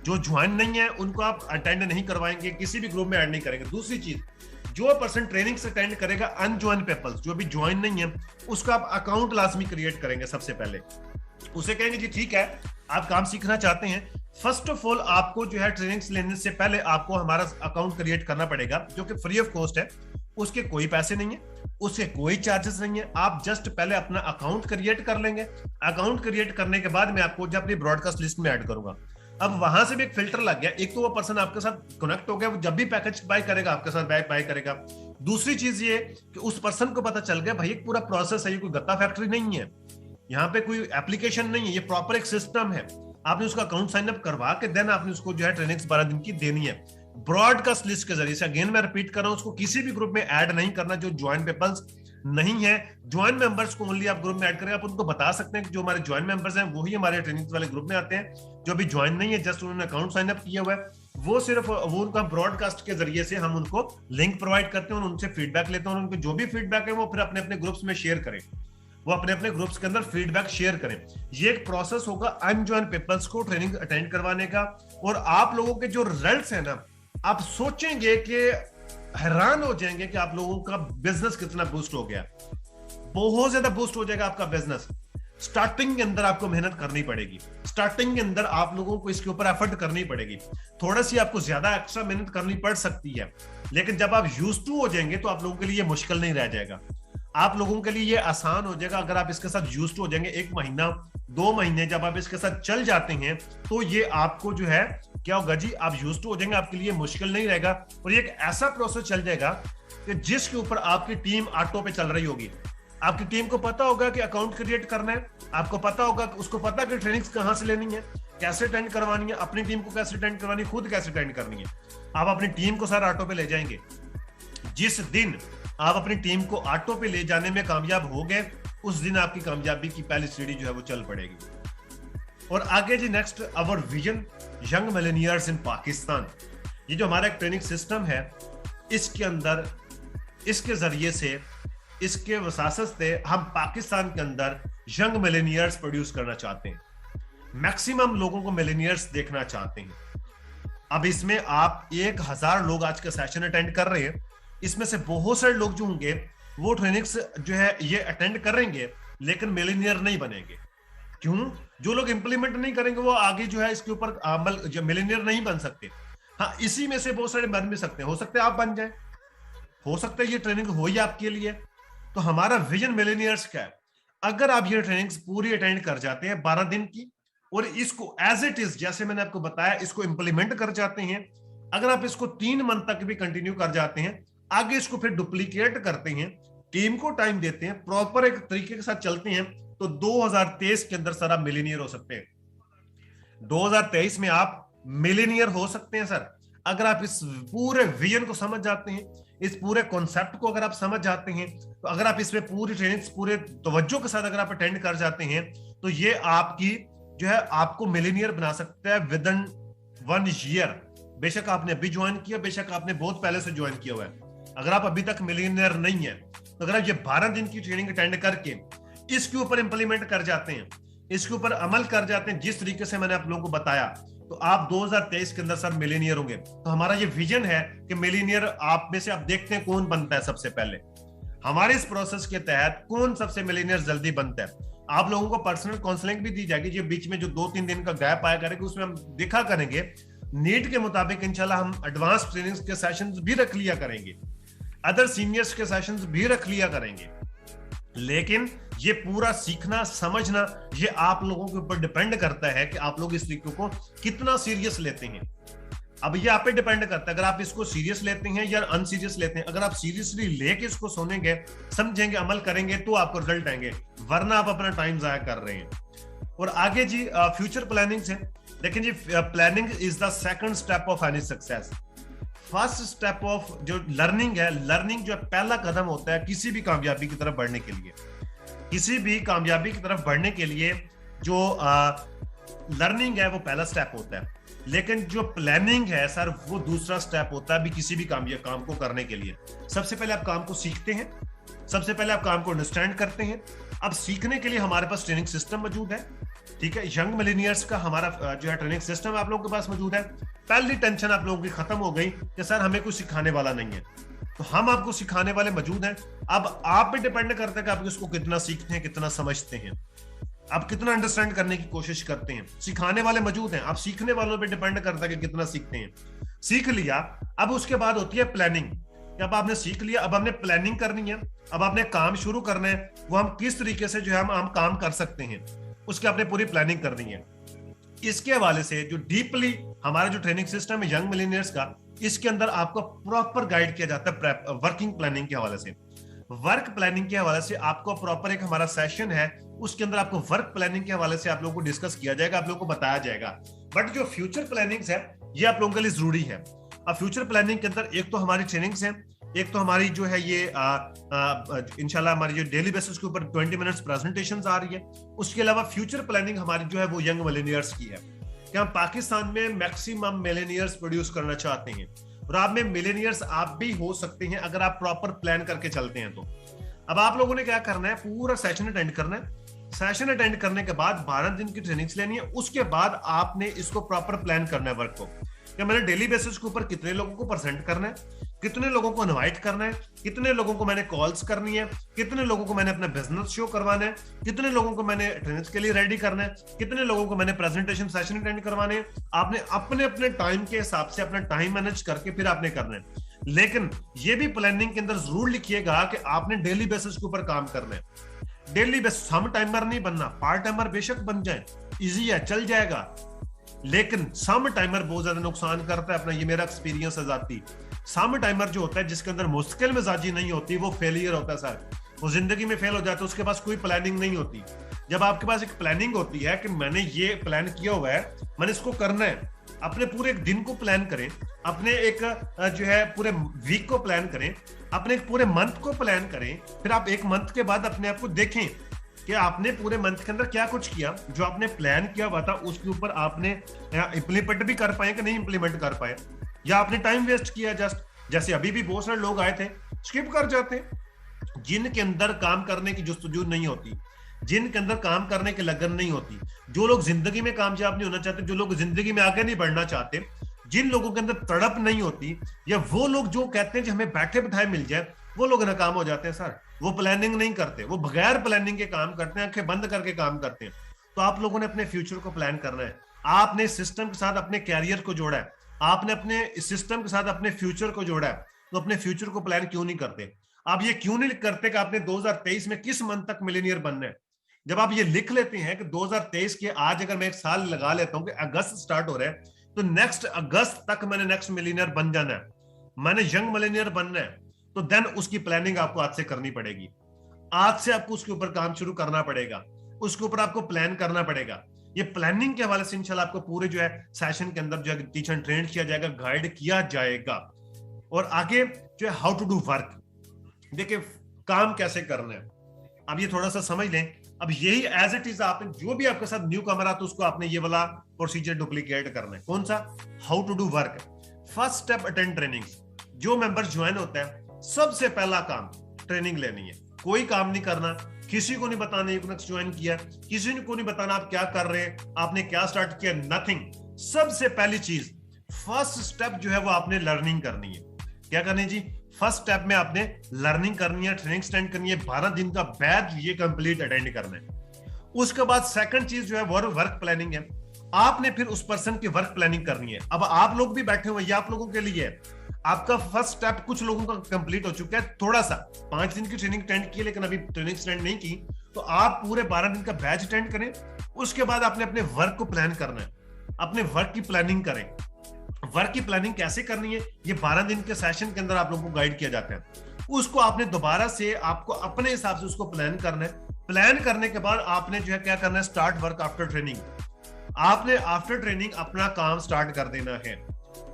[SPEAKER 1] जो ज्वाइन नहीं है उनको आप अटेंड नहीं करवाएंगे, किसी भी ग्रुप में ऐड नहीं करेंगे। दूसरी चीज, जो पर्सन ट्रेनिंग से अटेंड करेगा अनजॉइन पीपल्स, जो भी ज्वाइन नहीं है, उसका आप अकाउंट लाजमी क्रिएट करेंगे। सबसे पहले उसे कहेंगे जी ठीक है आप काम सीखना चाहते हैं, फर्स्ट ऑफ ऑल आपको जो है ट्रेनिंग्स लेने से पहले आपको हमारा अकाउंट क्रिएट करना पड़ेगा, जो कि फ्री ऑफ कॉस्ट है। उसके कोई पैसे नहीं है, उसके कोई चार्जेस नहीं है। आप जस्ट पहले अपना अकाउंट क्रिएट कर लेंगे। अकाउंट क्रिएट करने के बाद मैं आपको जब अपनी ब्रॉडकास्ट लिस्ट में ऐड करूंगा। अब वहां से भी एक फिल्टर लग गया, एक तो वो पर्सन आपके साथ कनेक्ट हो गया, वो जब भी पैकेज बाय करेगा आपके साथ बाय करेगा। दूसरी चीज ये कि उस पर्सन को पता चल गया भाई एक पूरा प्रोसेस है, ये कोई गत्ता फैक्ट्री नहीं है, यहाँ पे कोई एप्लीकेशन नहीं है, ये प्रॉपर एक सिस्टम है। आपने उसका अकाउंट साइन अप करवा के देन आपने उसको जो है ट्रेनिंग्स 12 दिन की देनी है ब्रॉडकास्ट लिस्ट के जरिए से। अगेन मैं रिपीट कर रहा हूं, उसको किसी भी ग्रुप में ऐड नहीं करना जो ज्वाइन पीपल्स नहीं है। ज्वाइन मेंबर्स को ओनली आप ग्रुप में ऐड करें। आप उनको बता सकते हैं कि जो हमारे ज्वाइन मेंबर्स हैं वही हमारे ट्रेनिंग्स वाले ग्रुप में आते हैं। जो अभी ज्वाइन नहीं है, जस्ट उन्होंने अकाउंट साइन अप किया हुआ है, वो सिर्फ वो उनका ब्रॉडकास्ट के जरिए से हम उनको लिंक प्रोवाइड करते हैं और उनसे फीडबैक लेते हैं, और उनको जो भी फीडबैक है वो फिर अपने अपने ग्रुप्स में शेयर करें, वो अपने अपने ग्रुप्स के अंदर फीडबैक शेयर करें। ये एक प्रोसेस होगा अनजॉइन पीपल्स को ट्रेनिंग अटेंड करवाने का। और आप लोगों के जो रिजल्ट्स हैं ना, आप सोचेंगे कि हैरान हो जाएंगे कि आप लोगों का बिजनेस कितना बूस्ट हो गया। बहुत ज्यादा बूस्ट हो जाएगा आपका बिजनेस। स्टार्टिंग के अंदर आपको मेहनत करनी पड़ेगी, स्टार्टिंग के अंदर आप लोगों को इसके ऊपर एफर्ट करनी पड़ेगी, थोड़ा सी आपको ज्यादा एक्स्ट्रा मेहनत करनी पड़ सकती है। लेकिन जब आप यूज्ड टू हो जाएंगे तो आप लोगों के लिए मुश्किल नहीं रह जाएगा, आप लोगों के लिए ये आसान हो जाएगा। अगर आप इसके साथ यूज्ड हो जाएंगे, 1 महीना 2 महीने जब आप इसके साथ चल जाते हैं तो ये आपको जो है क्या होगा जी, आप यूज्ड टू हो जाएंगे, आपके लिए मुश्किल नहीं रहेगा। और ये एक ऐसा प्रोसेस चल जाएगा कि जिसके ऊपर आपकी टीम ऑटो पे चल रही होगी। आपकी टीम को पता होगा कि अकाउंट क्रिएट करना है, आपको पता होगा, उसको पता कि ट्रेनिंग्स कहां से लेनी है, कैसे अटेंड करवानी है, अपनी टीम को कैसे अटेंड करवानी है, खुद कैसे अटेंड करनी है। आप अपनी टीम को सारा ऑटो पे ले जाएंगे। जिस दिन आप अपनी टीम को ऑटो पे ले जाने में कामयाब हो गए, उस दिन आपकी कामयाबी की पहली सीढ़ी जो है वो चल पड़ेगी। और आगे जी नेक्स्ट, अवर विजन यंग मिलेनियर्स इन पाकिस्तान। ये जो हमारा एक ट्रेनिंग सिस्टम है, इसके अंदर इसके जरिए से, इसके वसासत से हम पाकिस्तान के अंदर यंग मिलेनियर्स प्रोड्यूस करना चाहते हैं। मैक्सिमम लोगों को मिलेनियर्स देखना चाहते हैं। अब इसमें आप 1000 लोग आज का सेशन अटेंड कर रहे हैं, इसमें से बहुत सारे लोग जो होंगे वो ट्रेनिंग्स जो है ये अटेंड करेंगे लेकिन मिलेनियर नहीं बनेंगे। क्यों? जो लोग इंप्लीमेंट नहीं करेंगे वो आगे जो है इसके ऊपर अमल जो मिलेनियर नहीं बन सकते। हाँ, इसी में से बहुत सारे बन भी सकते हैं, हो सकता है आप बन जाए, हो सकता है ये ट्रेनिंग हो ही आपके लिए। तो हमारा विजन मिलेनियर्स का है, अगर आप ये ट्रेनिंग्स पूरी अटेंड कर जाते हैं 12 दिन की और इसको एज इट इज जैसे मैंने आपको बताया इसको इंप्लीमेंट कर जाते हैं, अगर आप इसको 3 मंथ तक भी कंटिन्यू कर जाते हैं, आगे इसको फिर डुप्लीकेट करते हैं, टीम को टाइम देते हैं, प्रॉपर एक तरीके के साथ चलते हैं, तो 2023 के अंदर सर आप मिलेनियर हो सकते हैं। 2023 में आप मिलेनियर हो सकते हैं सर, अगर आप इस पूरे विजन को समझ जाते हैं, इस पूरे कॉन्सेप्ट को अगर आप समझ जाते हैं, तो अगर आप इसमें पूरी ट्रेनिंग पूरे तवज्जो के साथ अगर आप अटेंड कर जाते हैं, तो ये आपकी जो है आपको मिलीनियर बना सकता है विद इन 1 ईयर। बेशक आपने अभी ज्वाइन किया, बेशक आपने बहुत पहले से ज्वाइन किया हुआ है, अगर आप अभी तक मिलीनियर नहीं है, तो अगर आप ये 12 दिन की ट्रेनिंग अटेंड करके इसके ऊपर इंप्लीमेंट कर जाते हैं, इसके ऊपर अमल कर जाते हैं जिस तरीके से मैंने आप लोगों को बताया, तो आप 2023 के अंदर सर मिलीनियर होंगे। तो हमारा ये विजन है कि मिलीनियर आप में से आप देखते हैं कौन बनता है सबसे पहले। हमारे इस प्रोसेस के तहत कौन सबसे मिलीनियर जल्दी बनता है, आप लोगों को पर्सनल काउंसलिंग भी दी जाएगी। जो बीच में जो 2-3 दिन का गैप आया करेंगे, उसमें हम देखा करेंगे नीट के मुताबिक इंशाल्लाह हम एडवांस ट्रेनिंग के सेशंस भी रख लिया करेंगे, अदर सीनियर्स के सेशंस भी रख लिया करेंगे। लेकिन ये पूरा सीखना समझना ये आप लोगों के ऊपर डिपेंड करता है कि आप लोग इस तरीके को कितना सीरियस लेते हैं। अब ये आप पे डिपेंड करता है, अगर आप इसको सीरियस लेते हैं या अनसीरियस लेते हैं। अगर आप सीरियसली लेके इसको सुनेंगे, समझेंगे, अमल करेंगे, तो आपको रिजल्ट आएंगे, वरना आप अपना टाइम जाया कर रहे हैं। और आगे जी फ्यूचर प्लानिंग से देखें जी, planning is the second step of any success. First step of जो लर्निंग है, लर्निंग जो पहला कदम होता है किसी भी कामयाबी की तरफ बढ़ने के लिए। किसी भी कामयाबी की तरफ बढ़ने के लिए जो लर्निंग है वो पहला स्टेप होता है, लेकिन जो प्लानिंग है सर वो दूसरा स्टेप होता है भी किसी भी काम को करने के लिए। सबसे पहले आप काम को सीखते हैं, सबसे पहले आप काम को अंडरस्टैंड करते हैं। अब सीखने के लिए हमारे पास ट्रेनिंग सिस्टम मौजूद है, ठीक है। यंग मिलेनियर्स का हमारा जो है ट्रेनिंग सिस्टम आप लोगों के पास मौजूद है। पहली टेंशन आप लोगों की खत्म हो गई कि सर हमें कुछ सिखाने वाला नहीं है, तो हम आपको सिखाने वाले मौजूद हैं। अब आप पे डिपेंड करता है कि आप इसको कितना सीखते हैं, कितना समझते हैं, आप कितना अंडरस्टैंड करने की कोशिश करते हैं। सिखाने वाले मौजूद हैं, आप सीखने वालों पे डिपेंड करता है कि कितना सीखते हैं। सीख लिया, अब उसके बाद होती है प्लानिंग। अब आपने सीख लिया, अब हमने प्लानिंग करनी है, अब आपने काम शुरू करना है। वो हम किस तरीके से जो है हम काम कर सकते हैं, उसकी आपने पूरी प्लानिंग करनी है। इसके हवाले से जो डीपली हमारा जो ट्रेनिंग सिस्टम है यंग मिलेनियर्स का, इसके अंदर आपको प्रॉपर गाइड किया जाता है वर्किंग प्लानिंग के हवाले से। वर्क प्लानिंग के हवाले से आपको प्रॉपर एक हमारा सेशन है, उसके अंदर आपको वर्क प्लानिंग के हवाले से आप लोगों को डिस्कस किया जाएगा, आप लोगों को बताया जाएगा। बट जो फ्यूचर प्लानिंग है ये आप लोगों के लिए जरूरी है। अब फ्यूचर प्लानिंग के अंदर एक तो हमारी ट्रेनिंग्स है, एक तो हमारी जो है ये इंशाल्लाह हमारी जो डेली बेसिस के ऊपर 20 मिनट्स प्रेजेंटेशंस आ रही है। उसके अलावा फ्यूचर प्लानिंग हमारी जो है वो यंग मिलेनियर्स की है कि हम पाकिस्तान में मैक्सिमम मिलेनियर्स प्रोड्यूस करना चाहते हैं, और आप में मिलेनियर्स आप भी हो सकते हैं अगर आप प्रॉपर प्लान करके चलते हैं तो। अब आप लोगों ने क्या करना है, पूरा सेशन अटेंड करना है। सेशन अटेंड करने के बाद 12 दिन की ट्रेनिंग्स लेनी है। उसके बाद आपने इसको प्रॉपर प्लान करना है वर्क को, कि मैंने डेली बेसिस के ऊपर कितने लोगों को प्रेजेंट करना है, कितने लोगों को इनवाइट करना है, कितने लोगों को मैंने कॉल्स करनी है, कितने लोगों को मैंने अपना बिजनेस शो करवाना है, कितने लोगों को मैंने ट्रेनिंग्स के लिए रेडी करना है, कितने लोगों को मैंने प्रेजेंटेशन सेशन अटेंड करवाने हैं। आपने अपने अपने टाइम के हिसाब से अपना टाइम मैनेज करके फिर आपने करना है। लेकिन ये भी प्लानिंग के अंदर जरूर लिखिएगा कि आपने डेली बेसिस के ऊपर काम करना है। डेली बेसिस, सम टाइमर नहीं बनना, पार्ट टाइमर बेशक बन जाए, इजी है, चल जाएगा, लेकिन सम टाइमर बहुत ज्यादा नुकसान करता है। अपना ये मेरा एक्सपीरियंस है जाती। सम टाइमर जो होता है जिसके अंदर मुश्किल मिजाजी नहीं होती, वो फेलियर होता है सर, वो जिंदगी में फेल हो जाता है। उसके पास कोई प्लानिंग नहीं होती। जब आपके पास एक प्लानिंग होती है कि मैंने ये प्लान किया हुआ है, मैंने इसको करना है, अपने पूरे एक दिन को प्लान करें, अपने एक जो है पूरे वीक को प्लान करें, अपने एक पूरे मंथ को प्लान करें। फिर आप एक मंथ के बाद अपने आप को देखें कि आपने पूरे मंथ के अंदर क्या कुछ किया, जो आपने प्लान किया हुआ था उसके ऊपर आपने इंप्लीमेंट भी कर पाए कि नहीं इंप्लीमेंट कर पाए, या आपने टाइम वेस्ट किया। जस्ट जैसे अभी भी बहुत सारे लोग आए थे, स्किप कर जाते, जिनके अंदर काम करने की जुस्तजू नहीं होती, जिनके अंदर काम करने की लगन नहीं होती, जो लोग जिंदगी में कामयाब नहीं होना चाहते, जो लोग जिंदगी में आगे नहीं बढ़ना चाहते, जिन लोगों के अंदर तड़प नहीं होती, या वो लोग जो कहते हैं कि हमें बैठे बिठाए मिल जाए, वो लोग नाकाम हो जाते हैं सर। वो प्लानिंग नहीं करते, वो बगैर प्लानिंग के काम करते हैं, आंखें बंद करके काम करते हैं। तो आप लोगों ने अपने फ्यूचर को प्लान करना है। आपने सिस्टम के साथ अपने कैरियर को जोड़ा है, आपने अपने सिस्टम के साथ अपने फ्यूचर को जोड़ा है, तो अपने फ्यूचर को प्लान क्यों नहीं करते? आप ये क्यों नहीं करते कि आपने 2023 में किस मंथ तक मिलेनियर बनना है? जब आप ये लिख लेते हैं कि 2023 के आज अगर मैं एक साल लगा लेता हूं कि अगस्त स्टार्ट हो रहा है, तो नेक्स्ट अगस्त तक मैंने नेक्स्ट मिलेनियर बन जाना है, मैंने यंग मिलेनियर बनना है, तो देन उसकी प्लानिंग आपको आज से करनी पड़ेगी। आज से आपको उसके ऊपर काम शुरू करना पड़ेगा, उसके ऊपर आपको प्लान करना पड़ेगा। ये प्लानिंग के हवाले से इंशाल्लाह आपको पूरे जो है सेशन के अंदर जो है टीचर ट्रेन किया जाएगा, गाइड किया जाएगा। और आगे जो है हाउ टू डू वर्क। देखिए काम कैसे करना है, अब ये थोड़ा सा समझ लें। अब यही एज इट इज आपने जो भी आपके साथ न्यू कमर आता है उसको आपने ये वाला प्रोसीजर डुप्लीकेट करना है। कौन सा? How to do work. First step attend training. जो मेंबर ज्वाइन होता है सबसे पहला काम ट्रेनिंग लेनी है। कोई काम नहीं करना, किसी को नहीं बताना यूनिक्स ज्वाइन किया, किसी को नहीं बताना आप क्या कर रहे हैं, आपने क्या स्टार्ट किया, नथिंग। सबसे पहली चीज फर्स्ट स्टेप जो है वो आपने लर्निंग करनी है। क्या करनी है जी? फर्स्ट स्टेप में आपने लर्निंग करनी है, ट्रेनिंग स्टैंड करनी है, 12 दिन का बैच ये कंप्लीट अटेंड करना है। उसके बाद सेकंड चीज जो है वो वर्क प्लानिंग है। आपने फिर उस पर्सन की वर्क प्लानिंग करनी है। अब आप लोग भी बैठे हुए, ये आप लोगों के लिए है। आपका फर्स्ट स्टेप कुछ लोगों का कंप्लीट हो चुका है, थोड़ा सा 5 दिन की ट्रेनिंग अटेंड की लेकिन अभी ट्रेनिंग स्टैंड नहीं की, तो आप पूरे 12 दिन का बैच अटेंड करें। उसके बाद आपने अपने वर्क को प्लान करना है, अपने वर्क की प्लानिंग करें। वर्क की प्लानिंग कैसे करनी है ये 12 दिन के सेशन के अंदर आप लोगों को गाइड किया जाता है। उसको आपने दोबारा से आपको अपने हिसाब से उसको प्लान करना है। प्लान करने के बाद आपने जो है क्या करना है, स्टार्ट वर्क आफ्टर ट्रेनिंग। आपने आफ्टर ट्रेनिंग अपना काम स्टार्ट कर देना है।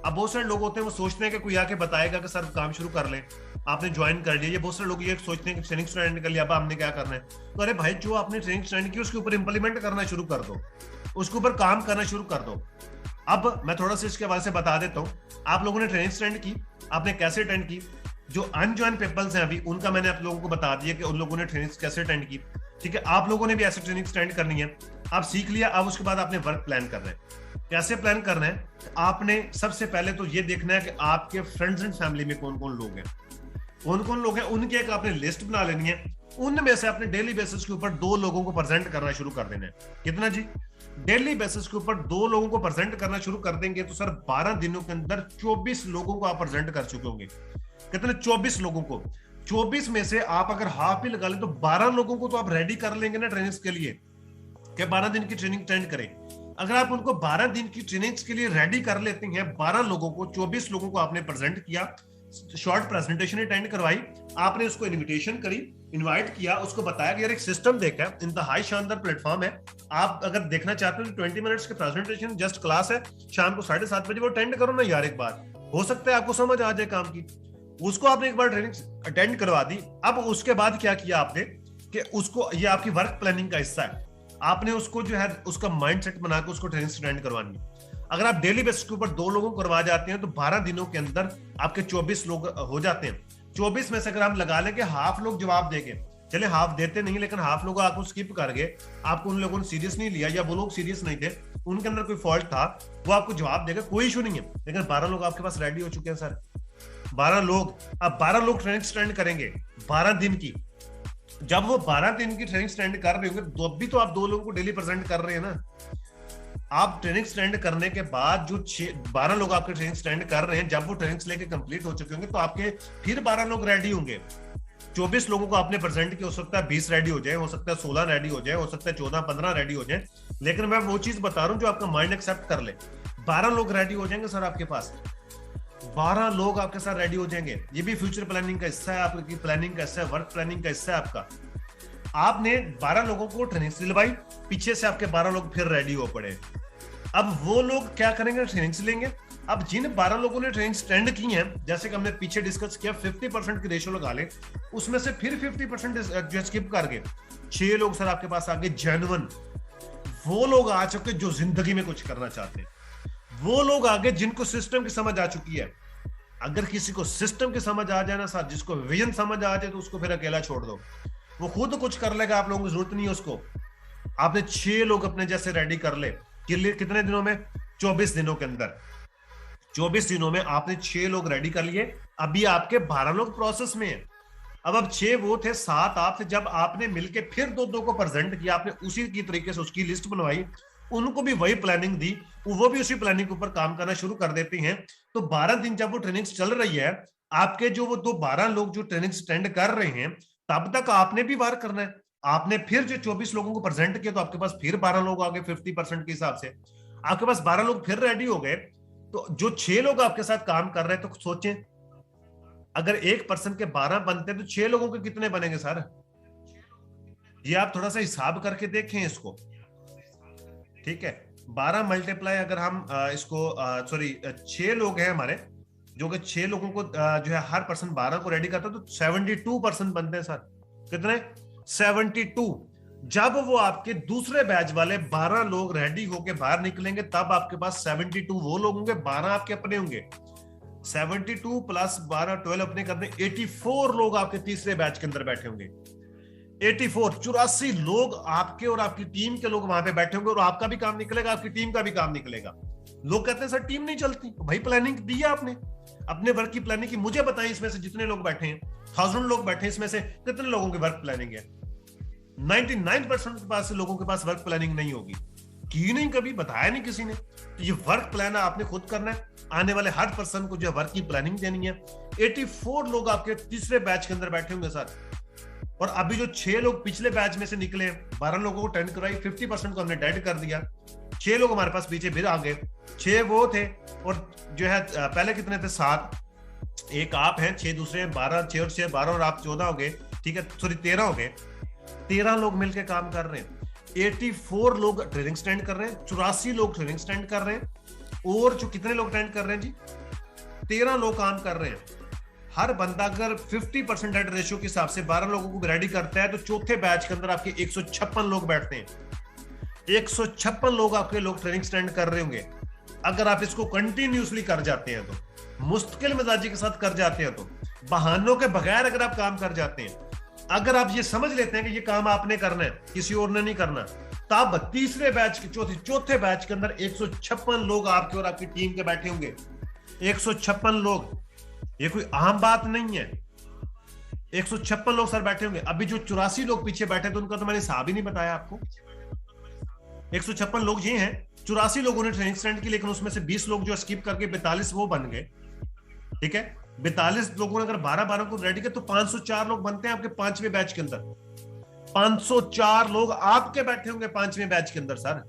[SPEAKER 1] अब बहुत सारे लोग होते हैं वो सोचते हैं कि कोई आके बताएगा कि सर काम शुरू कर लें, आपने ज्वाइन कर लिया। ये बहुत सारे लोग ये सोचते हैं कि ट्रेनिंग स्टैंड कर लिया, अब हमने क्या करना है। तो अरे भाई, जो आपने ट्रेनिंग स्टैंड की उसके ऊपर इंप्लीमेंट करना शुरू कर दो, उसके ऊपर काम करना शुरू कर दो। अब मैं थोड़ा सा इसके बारे में बता देता हूँ। आप लोगों ने ट्रेनिंग स्टैंड की, आपने कैसे अटेंड की। जो अनज्वाइन पीपल्स हैं अभी उनका मैंने आप लोगों को बता दिया कि उन लोगों ने ट्रेनिंग कैसे अटेंड की। ठीक है, आप लोगों ने भी ऐसे ट्रेनिंग स्टैंड करनी है। आप सीख लिया, अब उसके बाद आपने वर्क प्लान करना है। कैसे प्लान करना है? आपने सबसे पहले तो ये देखना है कि आपके फ्रेंड्स एंड फैमिली में कौन कौन लोग हैं, कौन कौन लोग हैं उनकी एक आपने लिस्ट बना लेनी है। उनमें से अपने डेली बेसिस के ऊपर 2 लोगों को प्रेजेंट करना शुरू कर देना है। कितना जी? डेली बेसिस के ऊपर 2 लोगों को प्रेजेंट करना शुरू कर देंगे तो सर 12 दिनों के अंदर 24 लोगों को आप प्रेजेंट कर चुके होंगे। कितने? 24 लोगों को। 24 में से आप अगर हाफ भी लगा लें तो 12 लोगों को तो आप रेडी कर लेंगे ना ट्रेनिंग्स के लिए, कि 12 दिन की ट्रेनिंग अटेंड करें। अगर आप उनको 12 दिन की ट्रेनिंग्स के लिए रेडी कर लेते हैं, 12 लोगों को, 24 लोगों को आपने प्रेजेंट किया, शॉर्ट प्रेजेंटेशन अटेंड करवाई, आपने उसको इनविटेशन करी, इनवाइट किया, उसको बताया कि यार एक सिस्टम देखा है, इंतहाई शानदार प्लेटफॉर्म है, आप अगर देखना चाहते हो तो 20 मिनट्स के प्रेजेंटेशन जस्ट क्लास है, शाम को 7:30 बजे वो अटेंड करो ना यार। एक बार हो सकता है आपको समझ आ जाए काम की। उसको आपने एक बार ट्रेनिंग अटेंड करवा दी। अब उसके बाद क्या किया आपने कि उसको, ये आपकी वर्क प्लानिंग का हिस्सा है, आपने उसको जो है उसका माइंडसेट बना के उसको ट्रेनिंग अटेंड करवानी। अगर आप डेली बेसिस के ऊपर 2 लोगों को करवा जाते हैं तो 12 दिनों के अंदर आपके 24 लोग हो जाते हैं। 24 में से अगर हम लगा लें कि हाफ लोग जवाब देंगे, चले हाफ देते नहीं लेकिन हाफ लोग आपको स्किप कर गए, आपको उन लोगों ने सीरियस नहीं लिया या वो लोग सीरियस नहीं थे, उनके अंदर कोई फॉल्ट था, वो आपको जवाब देगा, कोई इशू नहीं है। लेकिन 12 लोग आपके पास रेडी हो चुके हैं सर। 12 लोग, अब 12 लोग ट्रेनिंग स्टैंड करेंगे 12 दिन की। जब वो 12 दिन की ट्रेनिंग स्टैंड कर रहे होंगे तो अभी तो आप 2 लोगों को डेली प्रेजेंट कर रहे हैं ना। आप ट्रेनिंग स्टैंड करने के बाद जो 12 लोग आपके ट्रेनिंग स्टैंड कर रहे हैं, जब वो ट्रेनिंग्स लेके कंप्लीट हो चुके होंगे तो आपके फिर 12 लोग रेडी होंगे। 24 लोगों को आपने प्रेजेंट किया, हो सकता है 20 रेडी हो जाए, हो सकता है 16 रेडी हो जाए, हो सकता है 14-15 रेडी हो जाए, लेकिन मैं वो चीज बता रहा हूं जो आपका माइंड एक्सेप्ट कर ले। 12 लोग रेडी हो जाएंगे सर आपके पास, 12 लोग आपके साथ रेडी हो जाएंगे। ये भी फ्यूचर प्लानिंग का हिस्सा है, आपकी प्लानिंग का हिस्सा है, वर्क प्लानिंग का हिस्सा है आपका। आपने 12 लोगों को ट्रेनिंग दिलवाई, पीछे से आपके 12 लोग फिर रेडी हो पड़े। अब वो लोग क्या करेंगे? ट्रेनिंग लेंगे। अब जिन 12 लोगों ने ट्रेनिंग स्टैंड की है, जैसे कि हमने पीछे डिस्कस किया, 50% की रेशियो लगा ले, उसमें से फिर 50% जो स्किप कर गए, 6 लोग सर आपके पास आगे जेन्युइन, वो लोग आ चुके जो जिंदगी में कुछ करना चाहते हैं, वो लोग आगे जिनको सिस्टम की समझ आ चुकी है। अगर किसी को सिस्टम की समझ आ जाए ना सर, जिसको विजन समझ आ जाए तो उसको फिर अकेला छोड़ दो, वो खुद कुछ कर लेगा, आप लोगों की जरूरत नहीं है उसको। आपने 6 लोग अपने जैसे रेडी कर ले, कितने दिनों में? 24 दिनों के अंदर। 24 दिनों में आपने 6 लोग रेडी कर लिए, अभी आपके 12 लोग प्रोसेस में है। अब 6 वो थे, 7 आप थे। जब आपने मिलके फिर 2-2 को प्रेजेंट किया, आपने उसी की तरीके से उसकी लिस्ट बनवाई, उनको भी वही प्लानिंग दी, वो भी उसी प्लानिंग के ऊपर काम करना शुरू कर देते हैं। तो 12 दिन जब वो ट्रेनिंग चल रही है, आपके जो वो 12 लोग जो ट्रेनिंग स्टैंड कर रहे हैं, तब तक आपने भी वर्क करना है। आपने फिर जो 24 लोगों को प्रेजेंट किया तो आपके पास फिर 12 लोग आ गए, 50% के हिसाब से आपके पास 12 लोग फिर रेडी हो गए। तो जो 6 लोग आपके साथ काम कर रहे हैं, तो सोचें अगर एक पर्सन के 12 बनते हैं तो 6 लोगों के कितने बनेंगे सर? ये आप थोड़ा सा हिसाब करके देखें इसको। ठीक है, 12 मल्टीप्लाई अगर हम इसको 6 लोग हैं हमारे, जो कि 6 लोगों को जो है हर पर्सन 12 को रेडी करता है, तो 72% बनते हैं सर। कितने? 72। जब वो आपके दूसरे बैच वाले 12 लोग रेडी होके बाहर निकलेंगे, तब आपके पास 72 वो लोग होंगे, 12 आपके अपने होंगे। 72 प्लस 12, 12 अपने करने, 84 लोग आपके तीसरे बैच के अंदर बैठे होंगे। 84, 84 लोग आपके और आपकी टीम के लोग वहां पे बैठे होंगे, और आपका भी काम निकलेगा, आपकी टीम का भी काम निकलेगा। लोग कहते हैं सर टीम नहीं चलती, तो भाई प्लानिंग दी है आपने, अपने वर्क की प्लानिंग की। मुझे बताएं इसमें से जितने लोग बैठे हैं, 1000 लोग बैठे हैं, इसमें से कितने लोगों की वर्क प्लानिंग है? 99% के पास लोगों के पास वर्क प्लानिंग नहीं होगी, की नहीं, कभी बताया नहीं किसी ने। तो ये वर्क प्लान आपने खुद करना है, आने वाले हर पर्सन को जो है वर्क की प्लानिंग देनी है। 84 लोग आपके तीसरे बैच के अंदर बैठे होंगे सर, और अभी जो 6 लोग पिछले बैच में से निकले, 12 लोगों को टेंड करवाई, 50% को हमने डेड कर दिया, 6 लोग हमारे पास पीछे फिर आ गए। 6 वो थे, और जो है पहले कितने थे? 7, एक आप हैं, 6 दूसरे हैं, 12, 6 और 6 12, और आप 14 हो गए, ठीक है, सॉरी 13 हो गए। 13 लोग मिलकर काम कर रहे हैं। 84 लोग ट्रेनिंग स्टैंड कर रहे हैं, 84 लोग ट्रेनिंग स्टैंड कर रहे हैं, और जो कितने लोग अटेंड कर रहे हैं जी? 13 लोग काम कर रहे हैं। हर बंदा अगर 50% डेड रेशियो के हिसाब से 12 लोगों को रेडी करता है, तो चौथे बैच के अंदर आपके 156 लोग बैठते हैं। 156 लोग आपके लोग ट्रेनिंग स्टैंड कर रहे होंगे। अगर आप इसको कंटिन्यूसली कर जाते हैं, तो मुस्तकिल मिजाजी के साथ कर जाते हैं, तो बहानों के बगैर अगर आप काम कर जाते हैं, अगर आप ये समझ लेते हैं कि ये काम आपने करना है, किसी और ने नहीं करना, तब तीसरे बैच के चौथे बैच के अंदर 156 लोग आपके और आपकी टीम के बैठे होंगे। 156 लोग, ये कोई आम बात नहीं है। 156 लोग सर बैठे होंगे। अभी जो 84 लोग पीछे बैठे थे, उनका तो मैंने हिसाब ही नहीं बताया आपको। 156 लोग ये हैं, 84 लोगों ने ट्रेनिंग स्टैंड की, लेकिन उसमें से 20 लोग जो स्किप करके 42 वो बन गए, ठीक है। 42 लोगों ने अगर 12 को रेडी किया, तो 504 लोग बनते हैं आपके 5वें बैच के अंदर। 504 लोग आपके बैठे होंगे 5वें बैच के अंदर सर।